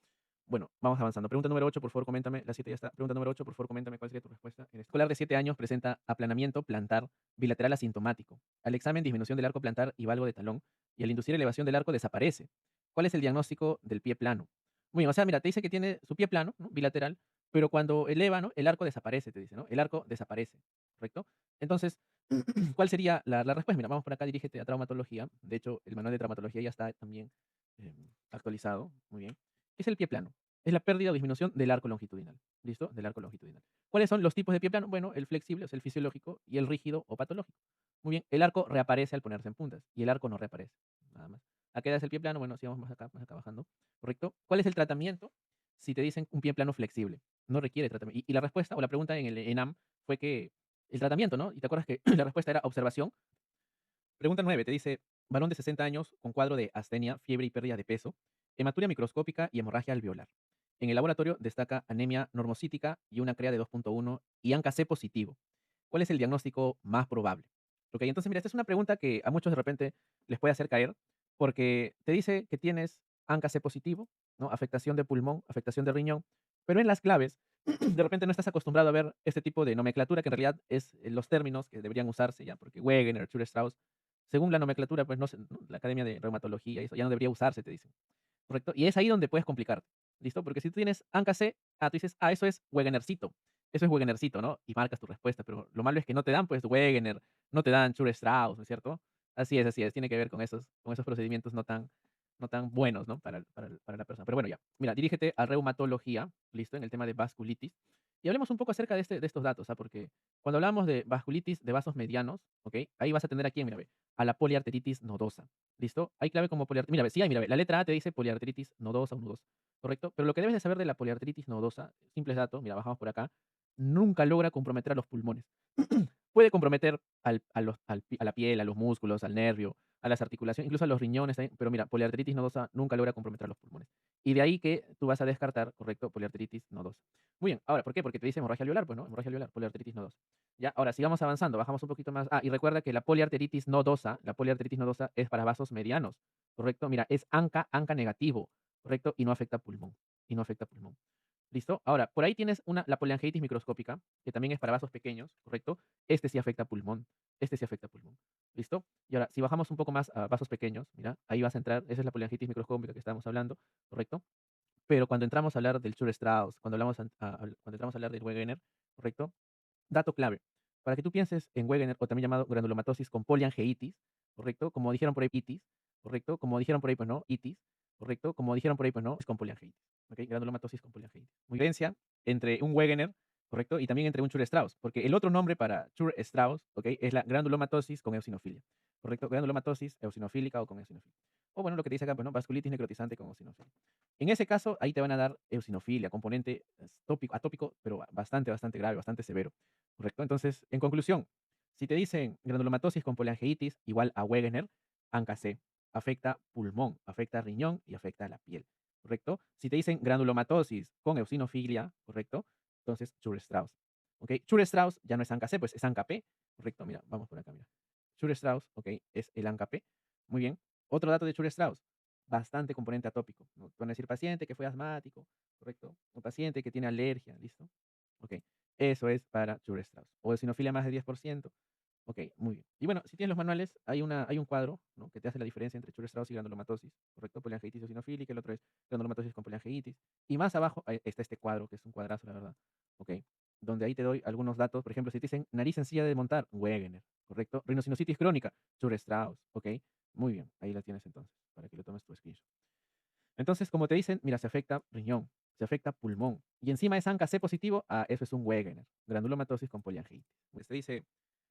Bueno, vamos avanzando. Pregunta número 8, por favor, coméntame. La 7 ya está. Pregunta número 8, por favor, coméntame cuál sería tu respuesta. El escolar de 7 años presenta aplanamiento plantar bilateral asintomático. Al examen, disminución del arco plantar y valgo de talón. Y al inducir elevación del arco, desaparece. ¿Cuál es el diagnóstico del pie plano? Muy bien, o sea, mira, te dice que tiene su pie plano, ¿no? Bilateral, pero cuando eleva, ¿no? El arco desaparece, te dice, ¿no? El arco desaparece, ¿correcto? Entonces, ¿cuál sería la respuesta? Mira, vamos por acá, dirígete a traumatología. De hecho, el manual de traumatología ya está también actualizado. Muy bien. ¿Qué es el pie plano? Es la pérdida o disminución del arco longitudinal. ¿Listo? Del arco longitudinal. ¿Cuáles son los tipos de pie plano? Bueno, el flexible, o sea, el fisiológico, y el rígido o patológico. Muy bien. El arco reaparece al ponerse en puntas y el arco no reaparece. Nada más. ¿A qué edad es el pie plano? Bueno, sigamos más acá bajando. ¿Correcto? ¿Cuál es el tratamiento? Si te dicen un pie plano flexible, no requiere tratamiento. Y la respuesta o la pregunta en el ENAM fue que el tratamiento, ¿no? Y te acuerdas que la respuesta era observación. Pregunta 9 te dice, varón de 60 años con cuadro de astenia, fiebre y pérdida de peso, hematuria microscópica y hemorragia alveolar. En el laboratorio destaca anemia normocítica y una CREA de 2.1 y ANCA-C positivo. ¿Cuál es el diagnóstico más probable? Ok, entonces mira, esta es una pregunta que a muchos de repente les puede hacer caer porque te dice que tienes ANCA-C positivo, ¿no? Afectación de pulmón, afectación de riñón, Pero en las claves, de repente no estás acostumbrado a ver este tipo de nomenclatura que en realidad es los términos que deberían usarse ya, porque Wegener, Schur-Strauss, según la nomenclatura, pues no sé, ¿no? La Academia de Reumatología, eso ya no debería usarse, te dicen. ¿Correcto? Y es ahí donde puedes complicarte, ¿listo? Porque si tú tienes ANCA C, tú dices, eso es Wegenercito, eso es Wegenercito, ¿no? Y marcas tu respuesta, pero lo malo es que no te dan, pues, Wegener, no te dan Schur-Strauss, ¿no es cierto? Así es, tiene que ver con esos procedimientos no tan buenos, ¿no? Para la persona. Pero bueno, ya. Mira, dirígete a reumatología, ¿listo? En el tema de vasculitis. Y hablemos un poco acerca de estos datos, porque cuando hablamos de vasculitis de vasos medianos, ¿ok? Ahí vas a tener aquí, mira, ve, a la poliarteritis nodosa. ¿Listo? Hay clave como poliarteritis. Mira, ve, sí, mira, ve, la letra A te dice poliarteritis nodosa o nudosa, ¿correcto? Pero lo que debes de saber de la poliarteritis nodosa, simples datos, mira, bajamos por acá, nunca logra comprometer a los pulmones. Puede comprometer a la piel, a los músculos, al nervio, a las articulaciones, incluso a los riñones también, pero mira, poliarteritis nodosa nunca logra comprometer a los pulmones. Y de ahí que tú vas a descartar, correcto, poliarteritis nodosa. Muy bien, ahora, ¿por qué? Porque te dice hemorragia alveolar, pues no, hemorragia alveolar, poliarteritis nodosa. Ya, ahora sigamos avanzando, bajamos un poquito más. Y recuerda que la poliarteritis nodosa es para vasos medianos, ¿correcto? Mira, es ANCA negativo, ¿correcto? Y no afecta pulmón, y no afecta pulmón. ¿Listo? Ahora, por ahí tienes la poliangiitis microscópica, que también es para vasos pequeños, ¿correcto? Este sí afecta pulmón, este sí afecta pulmón. ¿Listo? Y ahora, si bajamos un poco más a vasos pequeños, mira, ahí vas a entrar, esa es la poliangiitis microscópica que estábamos hablando, ¿correcto? Pero cuando entramos a hablar del Schur-Strauss, cuando entramos a hablar del Wegener, ¿correcto? Dato clave, para que tú pienses en Wegener, o también llamado granulomatosis con poliangeitis, ¿correcto? Como dijeron por ahí, itis, ¿correcto? Como dijeron por ahí, pues no, itis, ¿correcto? Como dijeron por ahí, pues no, es con poliangeitis, ¿ok? Granulomatosis con poliangeitis. Muy diferencia entre un Wegener, ¿correcto? Y también entre un Schur-Strauss, porque el otro nombre para Schur-Strauss, ¿ok? Es la granulomatosis con eosinofilia, ¿correcto? Granulomatosis eosinofílica o con eosinofilia. O bueno, lo que te dice acá, pues no, vasculitis necrotizante con eosinofilia. En ese caso, ahí te van a dar eosinofilia, componente atópico, pero bastante grave, bastante severo. ¿Correcto? Entonces, en conclusión, si te dicen granulomatosis con poliangeitis igual a Wegener, ANCA C, afecta pulmón, afecta riñón y afecta la piel. ¿Correcto? Si te dicen granulomatosis con eosinofilia, ¿correcto? Entonces, Schur-Strauss. ¿Ok? Schur-Strauss ya no es ANCA C, pues es ANCA P. ¿Correcto? Mira, vamos por acá, mira. Schur-Strauss, ¿ok? Es el ANCA P. Muy bien. Otro dato de Schur-Strauss, bastante componente atópico, ¿no? Van a decir paciente que fue asmático, ¿correcto? O paciente que tiene alergia, ¿listo? Ok. Eso es para Schur-Strauss. O eosinofilia más de 10%. Ok, muy bien. Y bueno, si tienes los manuales, hay un cuadro, ¿no? Que te hace la diferencia entre Schur-Strauss y granulomatosis, ¿correcto? Poliangeitis eosinofílica, el otro es granulomatosis con poliangeitis. Y más abajo está este cuadro, que es un cuadrazo, la verdad. Ok. Donde ahí te doy algunos datos. Por ejemplo, si te dicen nariz sencilla de montar, Wegener, ¿correcto? Rinosinusitis crónica, Schur-Strauss, ok. Muy bien, ahí la tienes entonces, para que lo tomes tu screenshot. Entonces, como te dicen, mira, se afecta riñón, se afecta pulmón. Y encima es ANCA C positivo, eso es un Wegener, granulomatosis con poliangeitis. Pues te dice,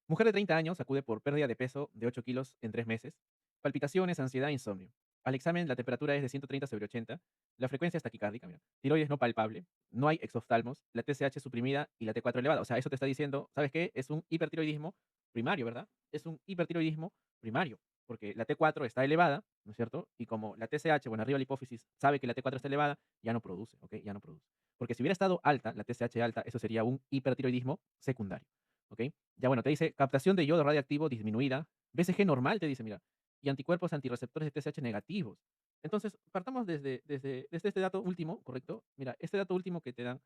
mujer de 30 años acude por pérdida de peso de 8 kilos en 3 meses, palpitaciones, ansiedad, insomnio. Al examen, la temperatura es de 130 sobre 80, la frecuencia es taquicárdica, mira, tiroides no palpable, no hay exoftalmos, la TSH suprimida y la T4 elevada. O sea, eso te está diciendo, ¿sabes qué? Es un hipertiroidismo primario, ¿verdad? Es un hipertiroidismo primario, porque la T4 está elevada, ¿no es cierto? Y como la TSH, bueno, arriba la hipófisis sabe que la T4 está elevada, ya no produce, ¿ok? Ya no produce. Porque si hubiera estado alta, la TSH alta, eso sería un hipertiroidismo secundario, ¿ok? Ya bueno, te dice captación de yodo radiactivo disminuida, BCG normal, te dice, mira, y anticuerpos antirreceptores de TSH negativos. Entonces, partamos desde este dato último, ¿correcto? Mira, este dato último que te dan,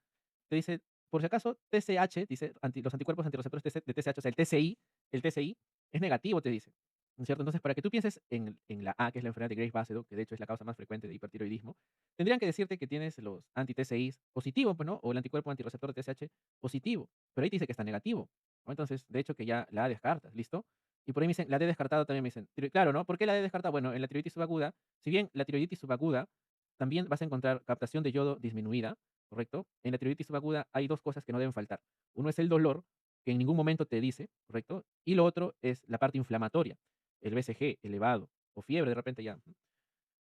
te dice, por si acaso, TSH, dice, los anticuerpos antirreceptores de TSH, o sea, el TCI es negativo, te dice. ¿No es cierto? Entonces, para que tú pienses en la A, que es la enfermedad de Graves-Basedow, que de hecho es la causa más frecuente de hipertiroidismo, tendrían que decirte que tienes los anti-TCIs positivos, pues, ¿no? O el anticuerpo antirreceptor de TSH positivo, pero ahí te dice que está negativo, ¿no? Entonces, de hecho, que ya la A descartas, ¿listo? Y por ahí me dicen, la D descartado también me dicen, claro, ¿no? ¿Por qué la D descartada? Bueno, en la tiroiditis subaguda, si bien la tiroiditis subaguda también vas a encontrar captación de yodo disminuida, ¿correcto? En la tiroiditis subaguda hay dos cosas que no deben faltar. Uno es el dolor, que en ningún momento te dice, ¿correcto? Y lo otro es la parte inflamatoria, el BCG elevado, o fiebre de repente ya.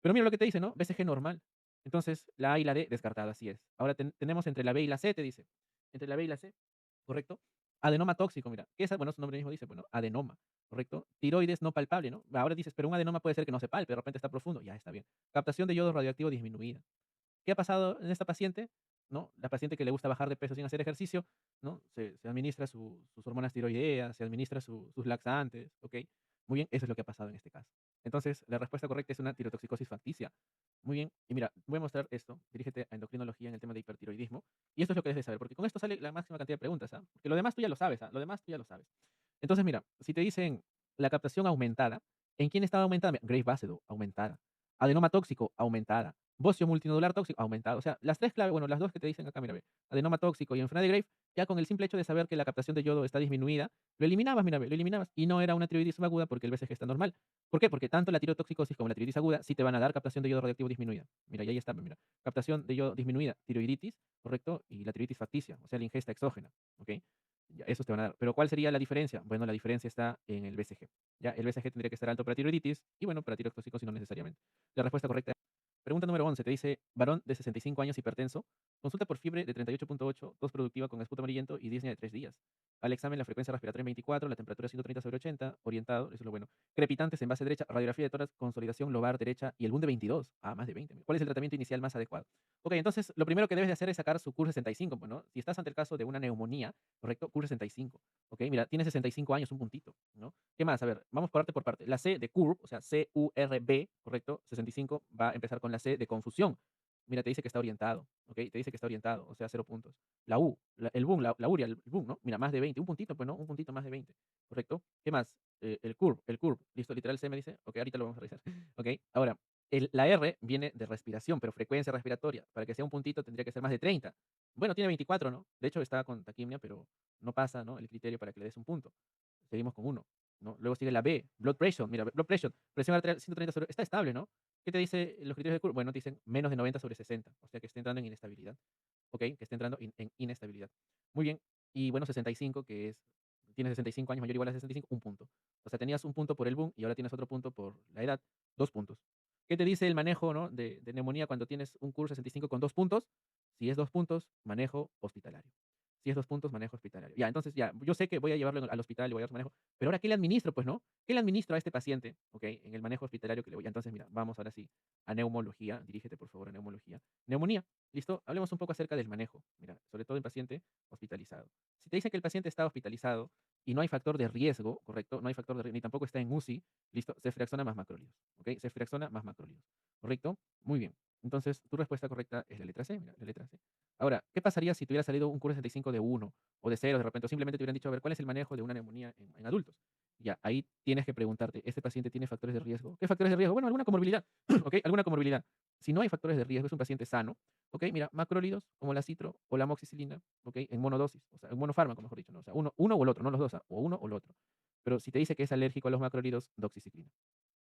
Pero mira lo que te dice, ¿no? BCG normal. Entonces, la A y la D descartada, así es. Ahora tenemos entre la B y la C, te dice. Entre la B y la C, ¿correcto? Adenoma tóxico, mira. ¿Qué es? Bueno, su nombre mismo dice, bueno, adenoma, ¿correcto? Tiroides no palpable, ¿no? Ahora dices, pero un adenoma puede ser que no se palpe, de repente está profundo. Ya está bien. Captación de yodo radioactivo disminuida. ¿Qué ha pasado en esta paciente? ¿No? La paciente que le gusta bajar de peso sin hacer ejercicio, ¿no? Se administra sus hormonas tiroideas, se administra sus laxantes, ¿ok? Muy bien, eso es lo que ha pasado en este caso. Entonces, la respuesta correcta es una tirotoxicosis facticia. Muy bien. Y mira, voy a mostrar esto. Dirígete a endocrinología en el tema de hipertiroidismo. Y esto es lo que debes de saber, porque con esto sale la máxima cantidad de preguntas, ¿ah? Porque lo demás tú ya lo sabes, ¿ah? Lo demás tú ya lo sabes. Entonces, mira, si te dicen la captación aumentada, ¿en quién estaba aumentada? Mira, Graves Basedow, aumentada. Adenoma tóxico, aumentada. Bocio multinodular tóxico, aumentado. O sea, las tres claves, bueno, las dos que te dicen acá, mira, ve, adenoma tóxico y enfermedad de Graves, ya con el simple hecho de saber que la captación de yodo está disminuida, lo eliminabas, mira, ve, lo eliminabas. Y no era una tiroiditis aguda porque el BCG está normal. ¿Por qué? Porque tanto la tirotoxicosis como la tiroiditis aguda sí te van a dar captación de yodo radioactivo disminuida. Mira, y ahí está, mira. Captación de yodo disminuida, tiroiditis, ¿correcto? Y la tiroiditis facticia, o sea, la ingesta exógena, ¿ok? Ya, esos te van a dar. Pero ¿cuál sería la diferencia? Bueno, la diferencia está en el BCG. Ya, el BCG tendría que estar alto para tiroiditis y bueno, para tirotoxicosis no necesariamente. La respuesta correcta. Pregunta número 11. Te dice, varón de 65 años hipertenso, consulta por fiebre de 38,8, tos productiva con esputo amarillento y disnea de 3 días. Al examen la frecuencia respiratoria en 24, la temperatura 130/80, orientado, eso es lo bueno. Crepitantes en base derecha, radiografía de tórax, consolidación lobar derecha y el BUN de 22. Ah, más de 20. ¿Cuál es el tratamiento inicial más adecuado? Ok, entonces lo primero que debes de hacer es sacar su CUR 65, pues, ¿no? Si estás ante el caso de una neumonía, correcto, CUR 65. Ok, mira, tiene 65 años, un puntito, ¿no? ¿Qué más? A ver, vamos parte por parte. La C de CURB, o sea, CURB, correcto, 65, va a empezar con la C de confusión. Mira, te dice que está orientado, ¿ok? Te dice que está orientado, o sea, 0 puntos. La U, el boom, la uria, el boom, ¿no? Mira, más de 20, un puntito, pues, ¿no? Un puntito más de 20, ¿correcto? ¿Qué más? El curve, listo, literal C me dice, ok, ahorita lo vamos a revisar, ¿ok? Ahora, la R viene de respiración, pero frecuencia respiratoria. Para que sea un puntito tendría que ser más de 30. Bueno, tiene 24, ¿no? De hecho, está con taquimia, pero no pasa, ¿no? El criterio para que le des un punto. Seguimos con uno, ¿no? Luego sigue la B, blood pressure. Mira, blood pressure, presión arterial 130 sobre... Está estable, ¿no? ¿Qué te dice los criterios de curva? Bueno, te dicen menos de 90/60. O sea, que está entrando en inestabilidad. ¿Ok? Que está entrando en inestabilidad. Muy bien. Y bueno, 65, que es... Tienes 65 años, mayor o igual a 65, un punto. O sea, tenías un punto por el boom y ahora tienes otro punto por la edad, 2 puntos. ¿Qué te dice el manejo, ¿no? de neumonía cuando tienes un CUR 65 con 2 puntos? Si es 2 puntos, manejo hospitalario. Si es 2 puntos, manejo hospitalario. Ya, entonces ya, yo sé que voy a llevarlo al hospital, le voy a dar su manejo, pero ahora, ¿qué le administro? Pues, ¿no? ¿Qué le administro a este paciente? ¿Ok? En el manejo hospitalario que le voy. Entonces, mira, vamos ahora sí a neumología. Dirígete, por favor, a neumología. Neumonía. ¿Listo? Hablemos un poco acerca del manejo. Mira, sobre todo en paciente hospitalizado. Si te dice que el paciente está hospitalizado y no hay factor de riesgo, ¿correcto? No hay factor de riesgo, ni tampoco está en UCI, ¿listo? Ceftriaxona más macrólidos, ¿ok? Ceftriaxona más macrólidos, ¿correcto? Muy bien. Entonces, tu respuesta correcta es la letra C, mira, la letra C. Ahora, ¿qué pasaría si te hubiera salido un CUR 65 de 1 o de 0 de repente? O simplemente te hubieran dicho, a ver, ¿cuál es el manejo de una neumonía en adultos? Ya, ahí tienes que preguntarte, ¿este paciente tiene factores de riesgo? ¿Qué factores de riesgo? Bueno, alguna comorbilidad, ¿ok? Alguna comorbilidad. Si no hay factores de riesgo, es un paciente sano, ¿ok? Mira, macrólidos como la citro o la amoxicilina, ¿ok? En monodosis, o sea, en monofármaco, mejor dicho, ¿no? O sea, uno o el otro, no los dos, o uno o el otro. Pero si te dice que es alérgico a los macrólidos, doxiciclina.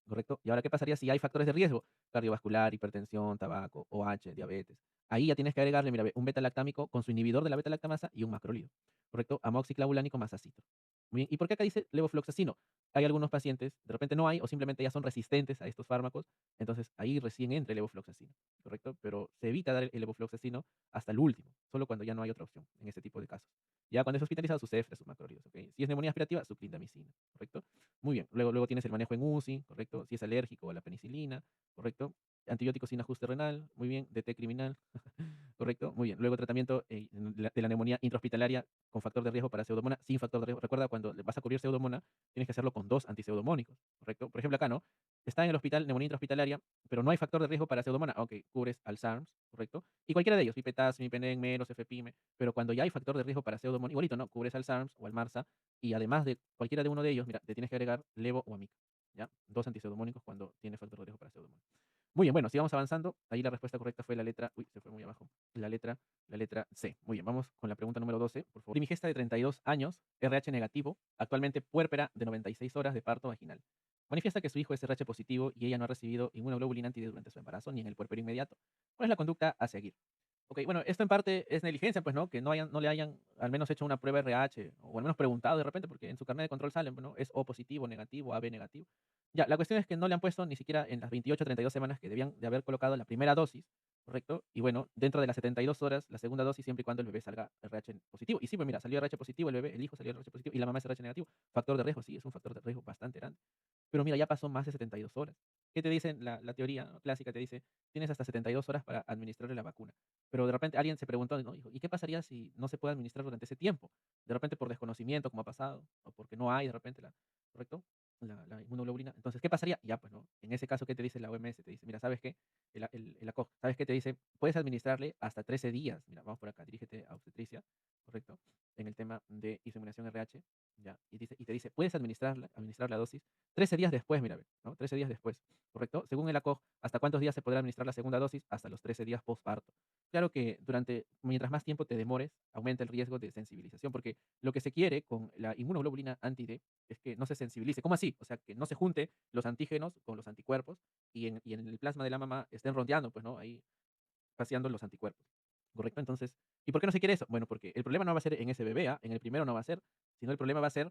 ¿Correcto? Y ahora, ¿qué pasaría si hay factores de riesgo? Cardiovascular, hipertensión, tabaco, OH, diabetes. Ahí ya tienes que agregarle, mira, un beta-lactámico con su inhibidor de la beta-lactamasa y un macrólido, ¿correcto? Amoxiclavulánico más acito. Muy bien. ¿Y por qué acá dice levofloxacino? Hay algunos pacientes, de repente no hay, o simplemente ya son resistentes a estos fármacos, entonces ahí recién entra el levofloxacino, ¿correcto? Pero se evita dar el levofloxacino hasta el último, solo cuando ya no hay otra opción en este tipo de casos. Ya cuando es hospitalizado, su cefre, sus macrólidos, ¿ok? Si es neumonía aspirativa, su clindamicina, ¿correcto? Muy bien. Luego tienes el manejo en UCI, ¿correcto? Si es alérgico a la penicilina, ¿correcto? Antibióticos sin ajuste renal, muy bien. DT criminal, ¿correcto? Muy bien. Luego tratamiento de la neumonía intrahospitalaria con factor de riesgo para pseudomonas, sin factor de riesgo. Recuerda, cuando le vas a cubrir pseudomona, tienes que hacerlo con 2 antipseudomónicos, ¿correcto? Por ejemplo, acá, ¿no? Está en el hospital, neumonía intrahospitalaria, pero no hay factor de riesgo para pseudomona. Ok, cubres al SARMS, ¿correcto? Y cualquiera de ellos, pipetaz, mipenen, menos, FPIME, pero cuando ya hay factor de riesgo para pseudomona, igualito, ¿no? Cubres al SARMS o al MARSA, y además de cualquiera de uno de ellos, mira, te tienes que agregar levo o amica, ¿ya? 2 antipseudomónicos cuando tiene factor de riesgo para pseudomona. Muy bien, bueno, sigamos avanzando. Ahí la respuesta correcta fue la letra, uy, se fue muy abajo. La letra C. Muy bien, vamos con la pregunta número 12, por favor. Primigesta de 32 años, RH negativo, actualmente puérpera de 96 horas de parto vaginal. Manifiesta que su hijo es RH positivo y ella no ha recibido inmunoglobulina anti durante su embarazo ni en el puerperio inmediato. ¿Cuál es la conducta a seguir? Ok, bueno, esto en parte es negligencia, pues, ¿no? Que no le hayan al menos hecho una prueba RH, o al menos preguntado de repente, porque en su carnet de control salen, ¿no? Es O positivo, negativo, AB negativo. Ya, la cuestión es que no le han puesto ni siquiera en las 28 o 32 semanas que debían de haber colocado la primera dosis, ¿correcto? Y bueno, dentro de las 72 horas, la segunda dosis, siempre y cuando el bebé salga RH positivo. Y sí, pues mira, salió RH positivo el bebé, el hijo salió RH positivo y la mamá es RH negativo. Factor de riesgo, sí, es un factor de riesgo bastante grande. Pero mira, ya pasó más de 72 horas. ¿Qué te dice la teoría, ¿no? Clásica? Te dice, tienes hasta 72 horas para administrarle la vacuna. Pero de repente alguien se preguntó, ¿no? Dijo, ¿y qué pasaría si no se puede administrar durante ese tiempo? De repente por desconocimiento, como ha pasado, o porque no hay de repente la, ¿correcto? la inmunoglobulina. Entonces, ¿qué pasaría? Ya, pues, ¿no? En ese caso, ¿qué te dice la OMS? Te dice, mira, ¿sabes qué? El ACOG, ¿sabes qué te dice? Puedes administrarle hasta 13 días. Mira, vamos por acá, dirígete a obstetricia, ¿correcto? En el tema de inseminación RH, ya, y te dice, puedes administrar la dosis 13 días después, mira, ve, ¿no? 13 días después, ¿correcto? Según el ACOG, ¿hasta cuántos días se podrá administrar la segunda dosis? Hasta los 13 días postparto. Claro que mientras más tiempo te demores, aumenta el riesgo de sensibilización, porque lo que se quiere con la inmunoglobulina anti-D es que no se sensibilice. ¿Cómo así? O sea, que no se junte los antígenos con los anticuerpos y en el plasma de la mamá estén rondeando, pues, ¿no? Ahí paseando los anticuerpos. ¿Correcto? Entonces, ¿y por qué no se quiere eso? Bueno, porque el problema no va a ser en ese bebé, ¿ah? En el primero no va a ser, sino el problema va a ser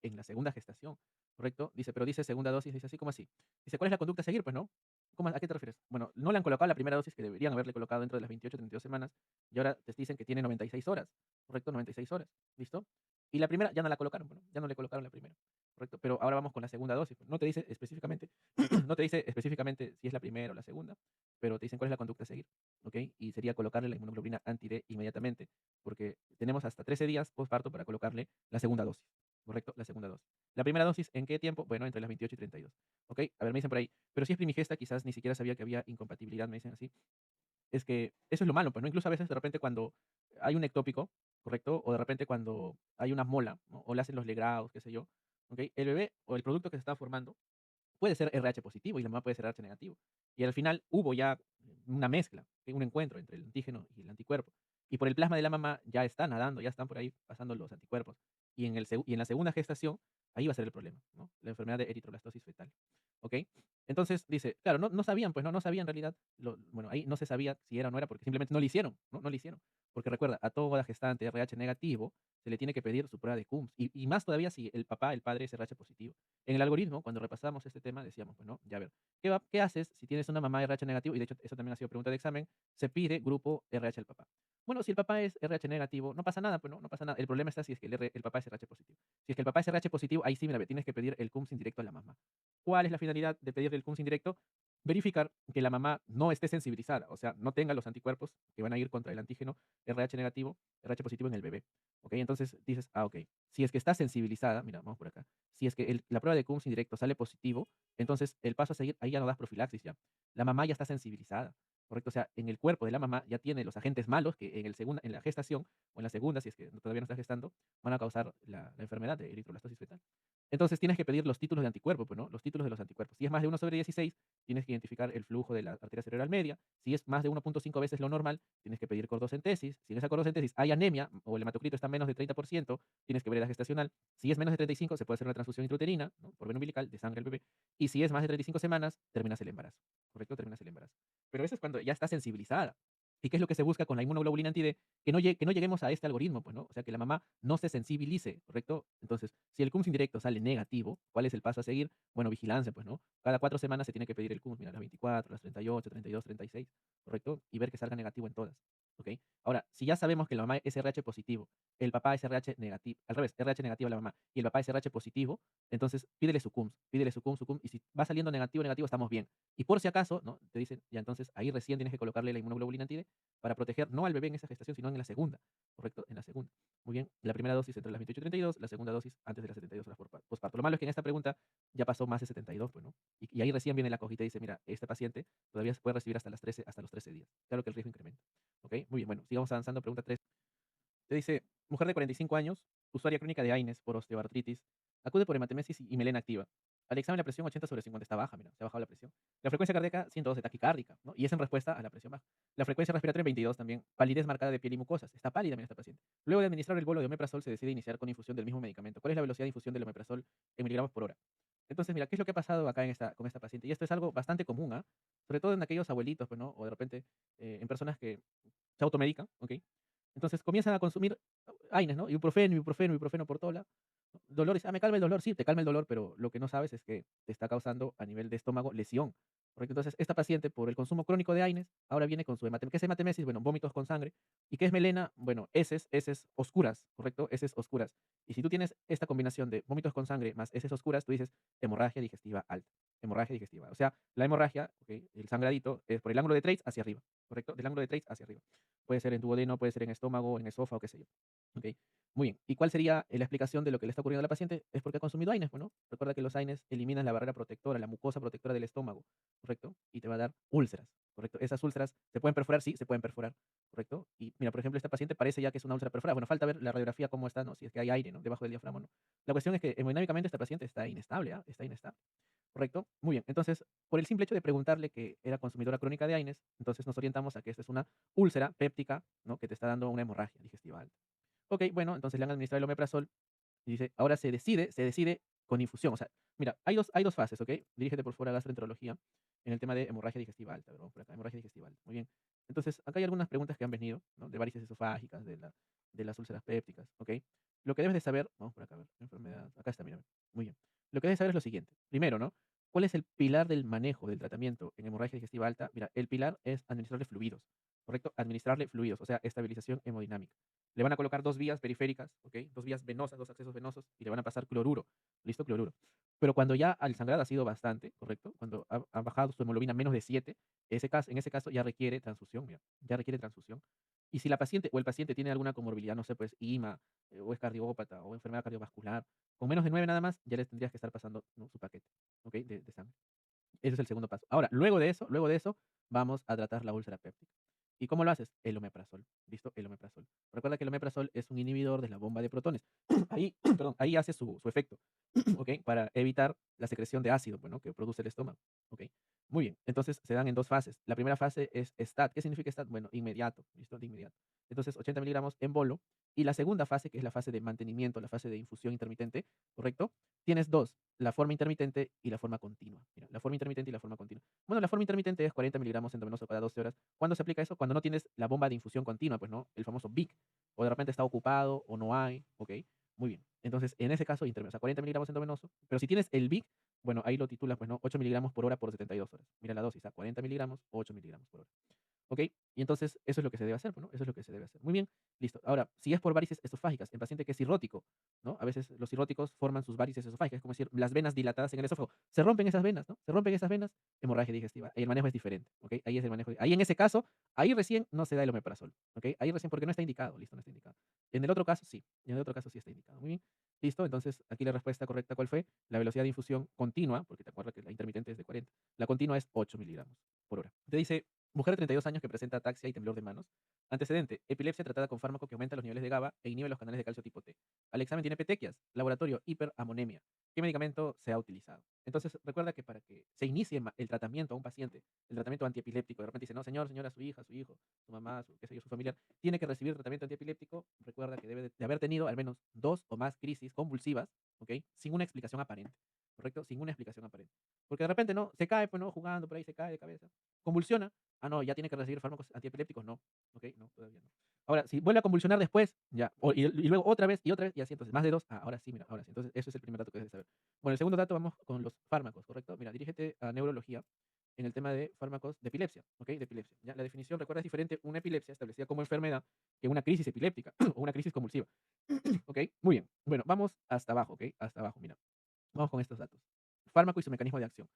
en la segunda gestación, ¿correcto? Dice, pero dice segunda dosis, dice así, ¿cómo así? Dice, ¿cuál es la conducta a seguir? Pues no. ¿A qué te refieres? Bueno, no le han colocado la primera dosis que deberían haberle colocado dentro de las 28, 32 semanas y ahora te dicen que tiene 96 horas, ¿correcto? 96 horas, ¿listo? Y la primera ya no la colocaron, bueno, ya no le colocaron la primera, ¿correcto? Pero ahora vamos con la segunda dosis, pues, no te dice específicamente, no te dice específicamente si es la primera o la segunda, pero te dicen cuál es la conducta a seguir. ¿Ok? Y sería colocarle la inmunoglobulina anti-D inmediatamente, porque tenemos hasta 13 días postparto para colocarle la segunda dosis, ¿correcto? La segunda dosis. La primera dosis, ¿en qué tiempo? Bueno, entre las 28 y 32. ¿Ok? A ver, me dicen por ahí, pero si es primigesta, quizás ni siquiera sabía que había incompatibilidad, me dicen así. Es que eso es lo malo, pues, ¿no? Incluso a veces de repente cuando hay un ectópico, ¿correcto? O de repente cuando hay una mola, ¿no? O le hacen los legrados, qué sé yo, ¿ok? El bebé o el producto que se está formando puede ser RH positivo y la mamá puede ser RH negativo. Y al final hubo ya una mezcla, un encuentro entre el antígeno y el anticuerpo. Y por el plasma de la mamá ya está nadando, ya están por ahí pasando los anticuerpos. Y en la segunda gestación, ahí va a ser el problema, ¿no? La enfermedad de eritroblastosis fetal. ¿Ok? Entonces dice, claro, no sabían, pues no sabían en realidad, bueno, ahí no se sabía si era o no era porque simplemente no lo hicieron, ¿no? No lo hicieron. Porque recuerda, a toda gestante RH negativo se le tiene que pedir su prueba de Coombs. Y más todavía si el padre es RH positivo. En el algoritmo, cuando repasamos este tema, decíamos, pues no, ya ver, ¿qué haces si tienes una mamá RH negativo? Y de hecho, eso también ha sido pregunta de examen. Se pide grupo RH al papá. Bueno, si el papá es RH negativo, no pasa nada, pues no pasa nada. El problema está si es que el papá es RH positivo. Si es que el papá es RH positivo, ahí sí, mira, tienes que pedir el CUMS indirecto a la mamá. ¿Cuál es la finalidad de pedir el CUMS indirecto? Verificar que la mamá no esté sensibilizada, o sea, no tenga los anticuerpos que van a ir contra el antígeno RH negativo, RH positivo en el bebé. ¿Ok? Entonces dices, ok, si es que está sensibilizada, mira, vamos por acá, si es que la prueba de Coombs indirecto sale positivo, entonces el paso a seguir, ahí ya no das profilaxis ya. La mamá ya está sensibilizada, ¿correcto? O sea, en el cuerpo de la mamá ya tiene los agentes malos que en la gestación o en la segunda, si es que todavía no está gestando, van a causar la enfermedad de eritroblastosis fetal. Entonces tienes que pedir los títulos de anticuerpo, pues, ¿no? Los títulos de los anticuerpos. Si es más de 1/16, tienes que identificar el flujo de la arteria cerebral media. Si es más de 1.5 veces lo normal, tienes que pedir cordocentesis. Si en esa cordocentesis hay anemia o el hematocrito está menos de 30%, tienes que ver la gestacional. Si es menos de 35, se puede hacer una transfusión intrauterina, ¿no? Por vena umbilical, de sangre al bebé. Y si es más de 35 semanas, terminas el embarazo. ¿Correcto? Terminas el embarazo. Pero eso es cuando ya está sensibilizada. ¿Y qué es lo que se busca con la inmunoglobulina anti-D? Que no lleguemos a este algoritmo, pues, ¿no? O sea, que la mamá no se sensibilice, ¿correcto? Entonces, si el CUMS indirecto sale negativo, ¿cuál es el paso a seguir? Bueno, vigilancia, pues, ¿no? Cada 4 semanas se tiene que pedir el CUMS, mira, las 24, las 38, 32, 36, ¿correcto? Y ver que salga negativo en todas, ¿ok? Ahora, si ya sabemos que la mamá es RH positivo, el papá es RH negativo, al revés, RH negativo la mamá, y el papá es RH positivo, entonces pídele su CUMS, y si va saliendo negativo, negativo, estamos bien. Y por si acaso, ¿no? Te dicen, ya entonces ahí recién tienes que colocarle la inmunoglobulina anti-D para proteger no al bebé en esa gestación, sino en la segunda, ¿correcto? En la segunda. Muy bien, la primera dosis entre las 28 y 32, la segunda dosis antes de las 72 horas por posparto. Lo malo es que en esta pregunta ya pasó más de 72, pues, ¿no? Y ahí recién viene la cojita y dice, mira, este paciente todavía se puede recibir hasta los 13 días. Claro que el riesgo incrementa. ¿Ok? Muy bien, bueno, sigamos avanzando. Pregunta 3. Te dice, mujer de 45 años, usuaria crónica de AINES por osteoartritis, acude por hematemesis y melena activa. Al examen la presión 80/50 está baja, mira, se ha bajado la presión. La frecuencia cardíaca 112 taquicárdica, ¿no? Y es en respuesta a la presión baja. La frecuencia respiratoria en 22 también, palidez marcada de piel y mucosas. Está pálida, mira, esta paciente. Luego de administrar el bolo de omeprazol se decide iniciar con infusión del mismo medicamento. ¿Cuál es la velocidad de infusión del omeprazol en miligramos por hora? Entonces, mira, ¿qué es lo que ha pasado acá con esta paciente? Y esto es algo bastante común, ¿ah? Sobre todo en aquellos abuelitos, pues, ¿no? O de repente en personas que se automedican, ¿ok? Entonces comienzan a consumir AINES, ¿no? Ibuprofeno, ibuprofeno, ibuprofeno por toda la dolores. Me calma el dolor, sí, te calma el dolor, pero lo que no sabes es que te está causando a nivel de estómago lesión. ¿Correcto? Entonces, esta paciente, por el consumo crónico de AINES, ahora viene con su hematemesis. ¿Qué es hematemesis? Bueno, vómitos con sangre. ¿Y qué es melena? Bueno, heces oscuras, ¿correcto? Heces oscuras. Y si tú tienes esta combinación de vómitos con sangre más heces oscuras, tú dices hemorragia digestiva alta. Hemorragia digestiva. O sea, la hemorragia, ¿ok? El sangradito, es por el ángulo de Treitz hacia arriba, ¿correcto? Del ángulo de Treitz hacia arriba. Puede ser en duodeno, puede ser en estómago, en esófago, qué sé yo. ¿Ok? Muy bien. ¿Y cuál sería la explicación de lo que le está ocurriendo a la paciente? Es porque ha consumido AINES, bueno. Recuerda que los AINES eliminan la barrera protectora, la mucosa protectora del estómago, ¿correcto? Y te va a dar úlceras, ¿correcto? Esas úlceras se pueden perforar, sí, se pueden perforar, ¿correcto? Y mira, por ejemplo, esta paciente parece ya que es una úlcera perforada. Bueno, falta ver la radiografía cómo está, ¿no? Si es que hay aire, ¿no? Debajo del diafragma, ¿no? La cuestión es que hemodinámicamente esta paciente está inestable, ¿ah? Está inestable. ¿Correcto? Muy bien. Entonces, por el simple hecho de preguntarle que era consumidora crónica de AINES, entonces nos orientamos a que esta es una úlcera péptica, ¿no? Que te está dando una hemorragia digestiva alta. Ok, bueno, entonces le han administrado el omeprazol y dice, ahora se decide con infusión. O sea, mira, hay dos fases, ¿ok? Dirígete por favor a gastroenterología en el tema de hemorragia digestiva alta, ¿verdad? Por acá, hemorragia digestiva alta. Muy bien. Entonces, acá hay algunas preguntas que han venido, ¿no? De varices esofágicas, de las úlceras pépticas, ¿ok? Lo que debes de saber, vamos por acá, a ver, enfermedad, acá está, mira, muy bien. Lo que debes saber es lo siguiente. Primero, ¿no? ¿Cuál es el pilar del manejo del tratamiento en hemorragia digestiva alta? Mira, el pilar es administrarle fluidos, ¿correcto? Administrarle fluidos, o sea, estabilización hemodinámica. Le van a colocar dos vías periféricas, ¿ok? Dos vías venosas, dos accesos venosos, y le van a pasar cloruro. ¿Listo? Cloruro. Pero cuando ya el sangrado ha sido bastante, ¿correcto? Cuando ha bajado su hemoglobina a menos de 7, en ese caso ya requiere transfusión, mira, ya requiere transfusión. Y si la paciente o el paciente tiene alguna comorbilidad, no sé, pues IMA, o es cardiópata, o enfermedad cardiovascular, con menos de 9 nada más, ya les tendrías que estar pasando, ¿no? Su paquete, ¿ok? De sangre. Ese es el segundo paso. Ahora, luego de eso, vamos a tratar la úlcera péptica. ¿Y cómo lo haces? El omeprazol. ¿Listo? El omeprazol. Recuerda que el omeprazol es un inhibidor de la bomba de protones. Ahí, perdón, ahí hace su efecto, ¿ok? Para evitar la secreción de ácido, bueno, que produce el estómago, ¿ok? Muy bien. Entonces se dan en dos fases. La primera fase es STAT. ¿Qué significa STAT? Bueno, inmediato, ¿listo? De inmediato. Entonces, 80 miligramos en bolo. Y la segunda fase, que es la fase de mantenimiento, la fase de infusión intermitente, ¿correcto? Tienes dos, la forma intermitente y la forma continua. Mira, la forma intermitente y la forma continua. Bueno, la forma intermitente es 40 miligramos endovenoso cada 12 horas. ¿Cuándo se aplica eso? Cuando no tienes la bomba de infusión continua, pues no, el famoso BIC. O de repente está ocupado o no hay, ¿ok? Muy bien. Entonces, en ese caso, intermedio, o sea, 40 miligramos endovenoso. Pero si tienes el BIC, bueno, ahí lo titulas, pues no, 8 miligramos por hora por 72 horas. Mira la dosis, a 40 miligramos, 8 miligramos por hora. ¿Ok? Y entonces eso es lo que se debe hacer, ¿no? Eso es lo que se debe hacer. Muy bien, listo. Ahora, si es por varices esofágicas, en paciente que es cirrótico, ¿no? A veces los cirróticos forman sus varices esofágicas, es como decir, las venas dilatadas en el esófago. Se rompen esas venas, ¿no? Se rompen esas venas, hemorragia digestiva. Y el manejo es diferente, ¿ok? Ahí es el manejo. Ahí en ese caso, ahí recién no se da el omeprazol, ¿ok? Ahí recién porque no está indicado, listo, no está indicado. En el otro caso, sí. En el otro caso sí está indicado. Muy bien. Listo, entonces aquí la respuesta correcta, ¿cuál fue? La velocidad de infusión continua, porque te acuerdas que la intermitente es de 40. La continua es 8 miligramos por hora. Te dice, mujer de 32 años que presenta ataxia y temblor de manos. Antecedente, epilepsia tratada con fármaco que aumenta los niveles de GABA e inhibe los canales de calcio tipo T. Al examen tiene petequias. Laboratorio, hiperamonemia. ¿Qué medicamento se ha utilizado? Entonces, recuerda que para que se inicie el tratamiento a un paciente, el tratamiento antiepiléptico, de repente dice, no, señor, señora, su hija, su hijo, su mamá, su, qué sé yo, su familiar, tiene que recibir tratamiento antiepiléptico. Recuerda que debe de haber tenido al menos 2 o más crisis convulsivas, ¿ok? Sin una explicación aparente, ¿correcto? Sin una explicación aparente. Porque de repente, no, se cae, pues, no, jugando por ahí, se cae de cabeza, convulsiona. Ah, no, ya tiene que recibir fármacos antiepilépticos. No, ok, no, todavía no. Ahora, si vuelve a convulsionar después, ya, y luego otra vez, y así, entonces, más de dos. Ah, ahora sí, mira, ahora sí. Entonces, eso es el primer dato que debes saber. Bueno, el segundo dato, vamos con los fármacos, ¿correcto? Mira, dirígete a neurología en el tema de fármacos de epilepsia, ¿ok? De epilepsia. Ya, la definición, recuerda, es diferente una epilepsia establecida como enfermedad que una crisis epiléptica o una crisis convulsiva, ¿ok? Muy bien. Bueno, vamos hasta abajo, ¿ok? Hasta abajo, mira. Vamos con estos datos. Fármaco y su mecanismo de acción.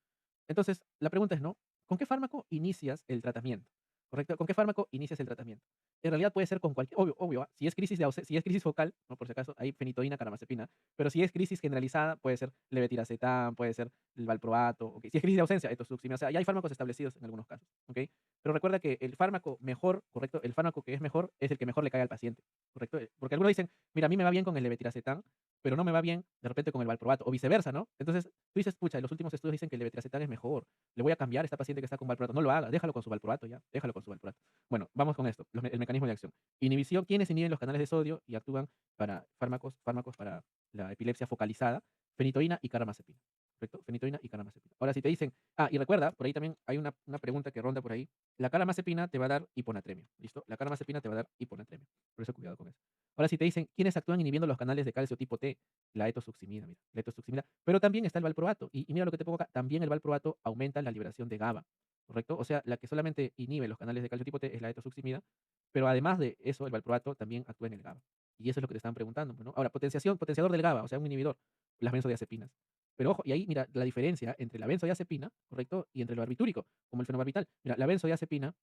Entonces, la pregunta es, ¿no? ¿Con qué fármaco inicias el tratamiento? ¿Correcto? ¿Con qué fármaco inicias el tratamiento? En realidad puede ser con cualquier, obvio, ¿ah? Si es crisis si es crisis focal, ¿no? Por si acaso, hay fenitoína, carbamazepina, pero si es crisis generalizada, puede ser levetiracetam, puede ser el valproato, ¿ok? Si es crisis de ausencia, etosuximia, o sea, ya hay fármacos establecidos en algunos casos, ¿ok? Pero recuerda que el fármaco mejor, ¿correcto? El fármaco que es mejor es el que mejor le cae al paciente, ¿correcto? Porque algunos dicen, mira, a mí me va bien con el levetiracetam, pero no me va bien de repente con el valproato, o viceversa, ¿no? Entonces, tú dices, pucha, los últimos estudios dicen que el levetiracetam es mejor, le voy a cambiar a esta paciente que está con valproato. No lo haga, déjalo con su valproato ya, déjalo con su valproato. Bueno, vamos con esto, el mecanismo de acción. Inhibición, ¿quiénes inhiben los canales de sodio y actúan para fármacos para la epilepsia focalizada? Fenitoína y carbamazepina. ¿Correcto? Fenitoína y carbamazepina. Ahora, si te dicen, y recuerda, por ahí también hay una pregunta que ronda por ahí. La carbamazepina te va a dar hiponatremia. ¿Listo? La carbamazepina te va a dar hiponatremia. Por eso cuidado con eso. Ahora, si te dicen, ¿quiénes actúan inhibiendo los canales de calcio tipo T? La etosuximida, mira, la etosuximida. Pero también está el valproato. Y mira lo que te pongo acá. También el valproato aumenta la liberación de GABA. ¿Correcto? O sea, la que solamente inhibe los canales de calcio tipo T es la etosuximida, pero además de eso, el valproato también actúa en el GABA. Y eso es lo que te están preguntando, ¿no? Ahora, potenciador del GABA, o sea, un inhibidor, las benzodiazepinas. Pero ojo, y ahí mira la diferencia entre la benzodiazepina, ¿correcto? Y entre lo barbitúrico, como el fenobarbital. Mira, la benzodiazepina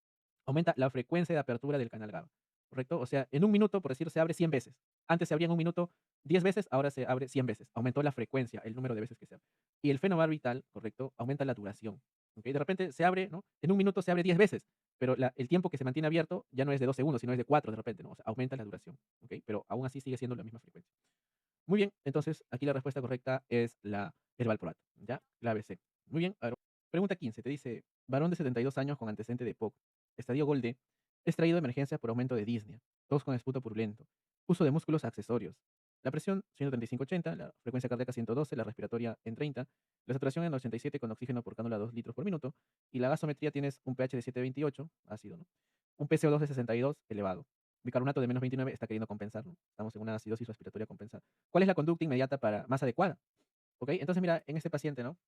aumenta la frecuencia de apertura del canal GABA. ¿correcto? O sea, en un minuto, por decir, se abre 100 veces. Antes se abría en un minuto 10 veces, ahora se abre 100 veces. Aumentó la frecuencia, el número de veces que se abre. Y el fenobarbital, ¿correcto? Aumenta la duración. ¿Ok? De repente se abre, ¿no? En un minuto se abre 10 veces, pero el tiempo que se mantiene abierto ya no es de 2 segundos, sino es de 4 de repente, ¿no? O sea, aumenta la duración. ¿Ok? Pero aún así sigue siendo la misma frecuencia. Muy bien, entonces aquí la respuesta correcta es el valproato, ¿ya? La ABC. Muy bien, a ver, pregunta 15, te dice, varón de 72 años con antecedente de POC, estadio Gol D, extraído de emergencia por aumento de disnea, tos con esputo purulento, uso de músculos accesorios, la presión 135/80, la frecuencia cardíaca 112, la respiratoria en 30, la saturación en 87 con oxígeno por cánula 2 litros por minuto, y la gasometría tienes un pH de 7,28, ácido, ¿no? Un PCO2 de 62, elevado. Bicarbonato de -29 está queriendo compensar, ¿no? Estamos en una acidosis respiratoria compensada. ¿Cuál es la conducta inmediata más adecuada? ¿Ok? Entonces, mira, en este paciente, ¿no?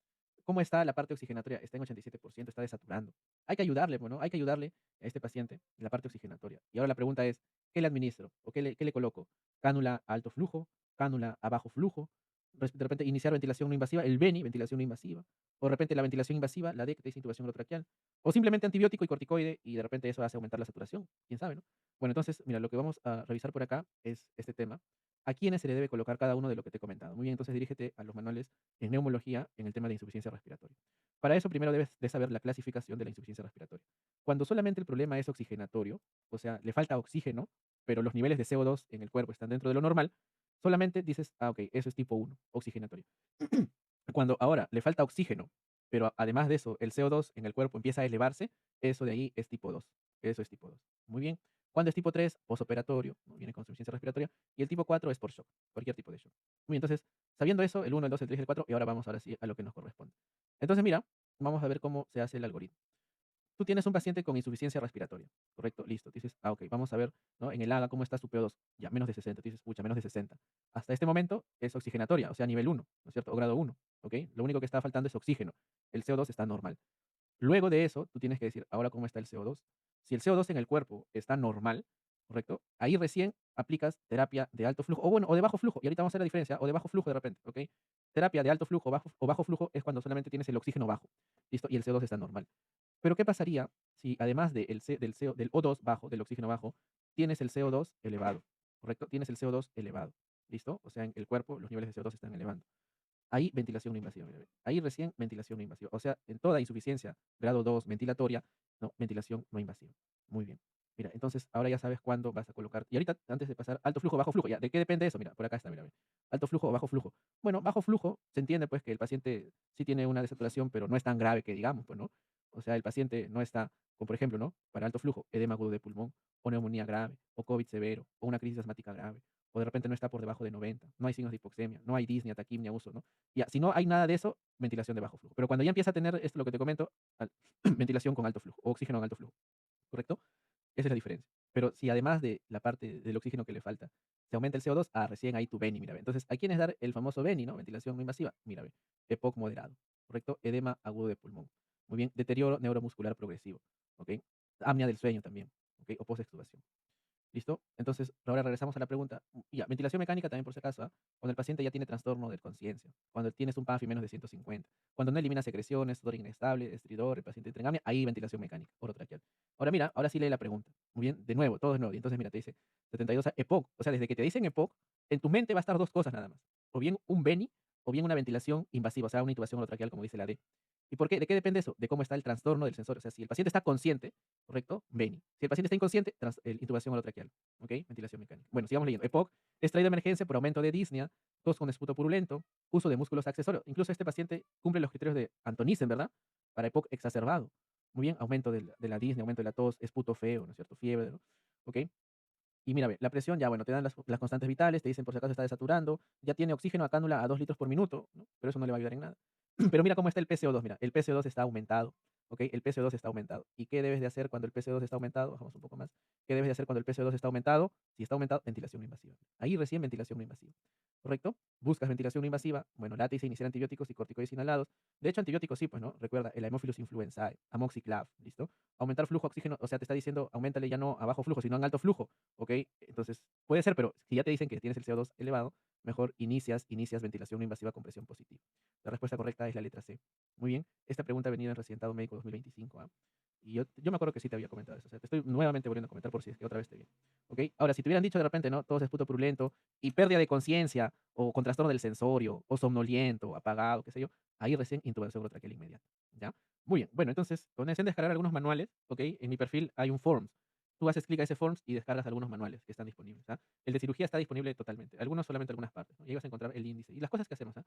¿Cómo está la parte oxigenatoria? Está en 87%, está desaturando. Hay que ayudarle, bueno, hay que ayudarle a este paciente en la parte oxigenatoria. Y ahora la pregunta es, ¿qué le administro? ¿O qué le coloco? ¿Cánula a alto flujo? ¿Cánula a bajo flujo? De repente iniciar ventilación no invasiva, el BENI, ventilación no invasiva. O de repente la ventilación invasiva, la DEC, que es intubación orotraqueal. O simplemente antibiótico y corticoide y de repente eso hace aumentar la saturación. ¿Quién sabe, no? Bueno, entonces, mira, lo que vamos a revisar por acá es este tema. ¿A quiénes se le debe colocar cada uno de lo que te he comentado? Muy bien, entonces dirígete a los manuales en neumología en el tema de insuficiencia respiratoria. Para eso primero debes de saber la clasificación de la insuficiencia respiratoria. Cuando solamente el problema es oxigenatorio, o sea, le falta oxígeno, pero los niveles de CO2 en el cuerpo están dentro de lo normal, solamente dices, ok, eso es tipo 1, oxigenatorio. Cuando ahora le falta oxígeno, pero además de eso, el CO2 en el cuerpo empieza a elevarse, eso de ahí es tipo 2. Eso es tipo 2. Muy bien. Cuando es tipo 3, posoperatorio, ¿no? Viene con insuficiencia respiratoria, y el tipo 4 es por shock, cualquier tipo de shock. Muy bien, entonces, sabiendo eso, el 1, el 2, el 3 y el 4, y ahora sí a lo que nos corresponde. Entonces, mira, vamos a ver cómo se hace el algoritmo. Tú tienes un paciente con insuficiencia respiratoria, ¿correcto? Listo. Dices, ok, vamos a ver, ¿no? En el AGA cómo está su PO2. Ya, menos de 60. Dices, pucha, menos de 60. Hasta este momento es oxigenatoria, o sea, nivel 1, ¿no es cierto? O grado 1, ¿ok? Lo único que está faltando es oxígeno. El CO2 está normal. Luego de eso, tú tienes que decir, ahora cómo está el CO2. Si el CO2 en el cuerpo está normal, ¿correcto? Ahí recién aplicas terapia de alto flujo, o bueno, o de bajo flujo, y ahorita vamos a hacer la diferencia, o de bajo flujo de repente, ¿ok? Terapia de alto flujo o bajo flujo es cuando solamente tienes el oxígeno bajo, ¿listo? Y el CO2 está normal. Pero ¿qué pasaría si además del O2 bajo, del oxígeno bajo, tienes el CO2 elevado? ¿Correcto? Tienes el CO2 elevado. ¿Listo? O sea, en el cuerpo los niveles de CO2 están elevando. Ahí ventilación no invasiva. Mira, ahí recién ventilación no invasiva. O sea, en toda insuficiencia, grado 2 ventilatoria, no, ventilación no invasiva. Muy bien. Mira, entonces ahora ya sabes cuándo vas a colocar. Y ahorita, antes de pasar, alto flujo, bajo flujo. ¿Ya? ¿De qué depende eso? Mira, por acá está, mira. Alto flujo o bajo flujo. Bueno, bajo flujo se entiende pues que el paciente sí tiene una desaturación, pero no es tan grave que digamos, pues, ¿no? O sea, el paciente no está, como por ejemplo, ¿no? Para alto flujo, edema agudo de pulmón, o neumonía grave, o COVID severo, o una crisis asmática grave, o de repente no está por debajo de 90, no hay signos de hipoxemia, no hay disnea, taquimia, uso, ¿no? Ya, si no hay nada de eso, ventilación de bajo flujo. Pero cuando ya empieza a tener esto, lo que te comento, ventilación con alto flujo, o oxígeno en alto flujo, ¿correcto? Esa es la diferencia. Pero si además de la parte del oxígeno que le falta, se aumenta el CO2, recién ahí tu Beni, mira, ve. Entonces, ¿a quién es dar el famoso Beni, ¿no? Ventilación no invasiva, mira, ve. EPOC moderado, ¿correcto? Edema agudo de pulmón. Muy bien, deterioro neuromuscular progresivo, ¿ok? Apnea del sueño también, ¿ok? O post-extubación. ¿Listo? Entonces, ahora regresamos a la pregunta. Ya, ventilación mecánica también por si acaso, ¿ah? Cuando el paciente ya tiene trastorno de conciencia, cuando tienes un PAFI menos de 150, cuando no elimina secreciones, sudor inestable, estridor, el paciente entra en apnea, ahí ventilación mecánica, orotraqueal. Ahora mira, ahora sí lee la pregunta. Muy bien, de nuevo, todo de nuevo. Y entonces mira, te dice 72 EPOC. O sea, desde que te dicen EPOC, en tu mente va a estar dos cosas nada más. O bien un BENI, o bien una ventilación invasiva, o sea, una intubación orotraqueal, como dice la D. ¿Y por qué? ¿De qué depende eso? De cómo está el trastorno del sensor. O sea, si el paciente está consciente, ¿correcto? BENI. Si el paciente está inconsciente, intubación orotraqueal. ¿Ok? Ventilación mecánica. Bueno, sigamos leyendo. EPOC, extraído de emergencia por aumento de disnea, tos con esputo purulento, uso de músculos accesorios. Incluso este paciente cumple los criterios de Antonisen, ¿verdad? Para EPOC exacerbado. Muy bien, aumento de la disnea, aumento de la tos, esputo feo, ¿no es cierto? Fiebre, ¿no? ¿Ok? Y mira, ve, la presión ya, bueno, te dan las constantes vitales, te dicen por si acaso está desaturando, ya tiene oxígeno a cánula a 2 litros por minuto, ¿no? Pero eso no le va a ayudar en nada. Pero mira cómo está el PCO2, mira, el PCO2 está aumentado, ¿ok? El PCO2 está aumentado. ¿Y qué debes de hacer cuando el PCO2 está aumentado? Bajamos un poco más. ¿Qué debes de hacer cuando el PCO2 está aumentado? Si está aumentado, ventilación no invasiva. Ahí recién ventilación no invasiva, ¿correcto? Buscas ventilación no invasiva, bueno, la te dice iniciar antibióticos y corticoides inhalados. De hecho, antibióticos sí, pues, ¿no? Recuerda, el Haemophilus influenzae, amoxiclav, ¿listo? Aumentar flujo oxígeno, o sea, te está diciendo, aumentale ya no a bajo flujo, sino en alto flujo, ¿ok? Entonces, puede ser, pero si ya te dicen que tienes el CO2 elevado, mejor inicias ventilación no invasiva con presión positiva. La respuesta correcta es la letra C. Muy bien, esta pregunta ha venido en Residentado Médico 2025, ¿ah? Y yo me acuerdo que sí te había comentado eso, o sea, te estoy nuevamente volviendo a comentar por si es que otra vez te viene. ¿ok? Ahora, si te hubieran dicho de repente, ¿no? Todo es puto purulento y pérdida de conciencia o con trastorno del sensorio o somnoliento, apagado, qué sé yo, ahí recién intubación urotraqueal inmediata, ¿ya? Muy bien, bueno, entonces, con eso en descargar algunos manuales, ¿ok? En mi perfil hay un forms. Tú haces clic a ese forms y descargas algunos manuales que están disponibles, ¿ah? El de cirugía está disponible totalmente, algunos solamente algunas partes, ¿no? Y ahí vas a encontrar el índice y las cosas que hacemos, ¿ah?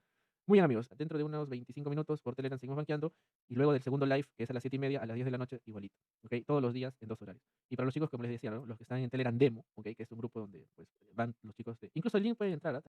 Muy bien, amigos, dentro de unos 25 minutos por Telegram seguimos banqueando y luego del segundo live, que es a las 7:30, a las 10 de la noche, igualito, ¿ok? Todos los días en 2 horarios. Y para los chicos, como les decía, ¿no? Los que están en Telegram Demo, ¿ok? Que es un grupo donde pues, van los chicos de... Incluso el link puede entrar, ¿ah?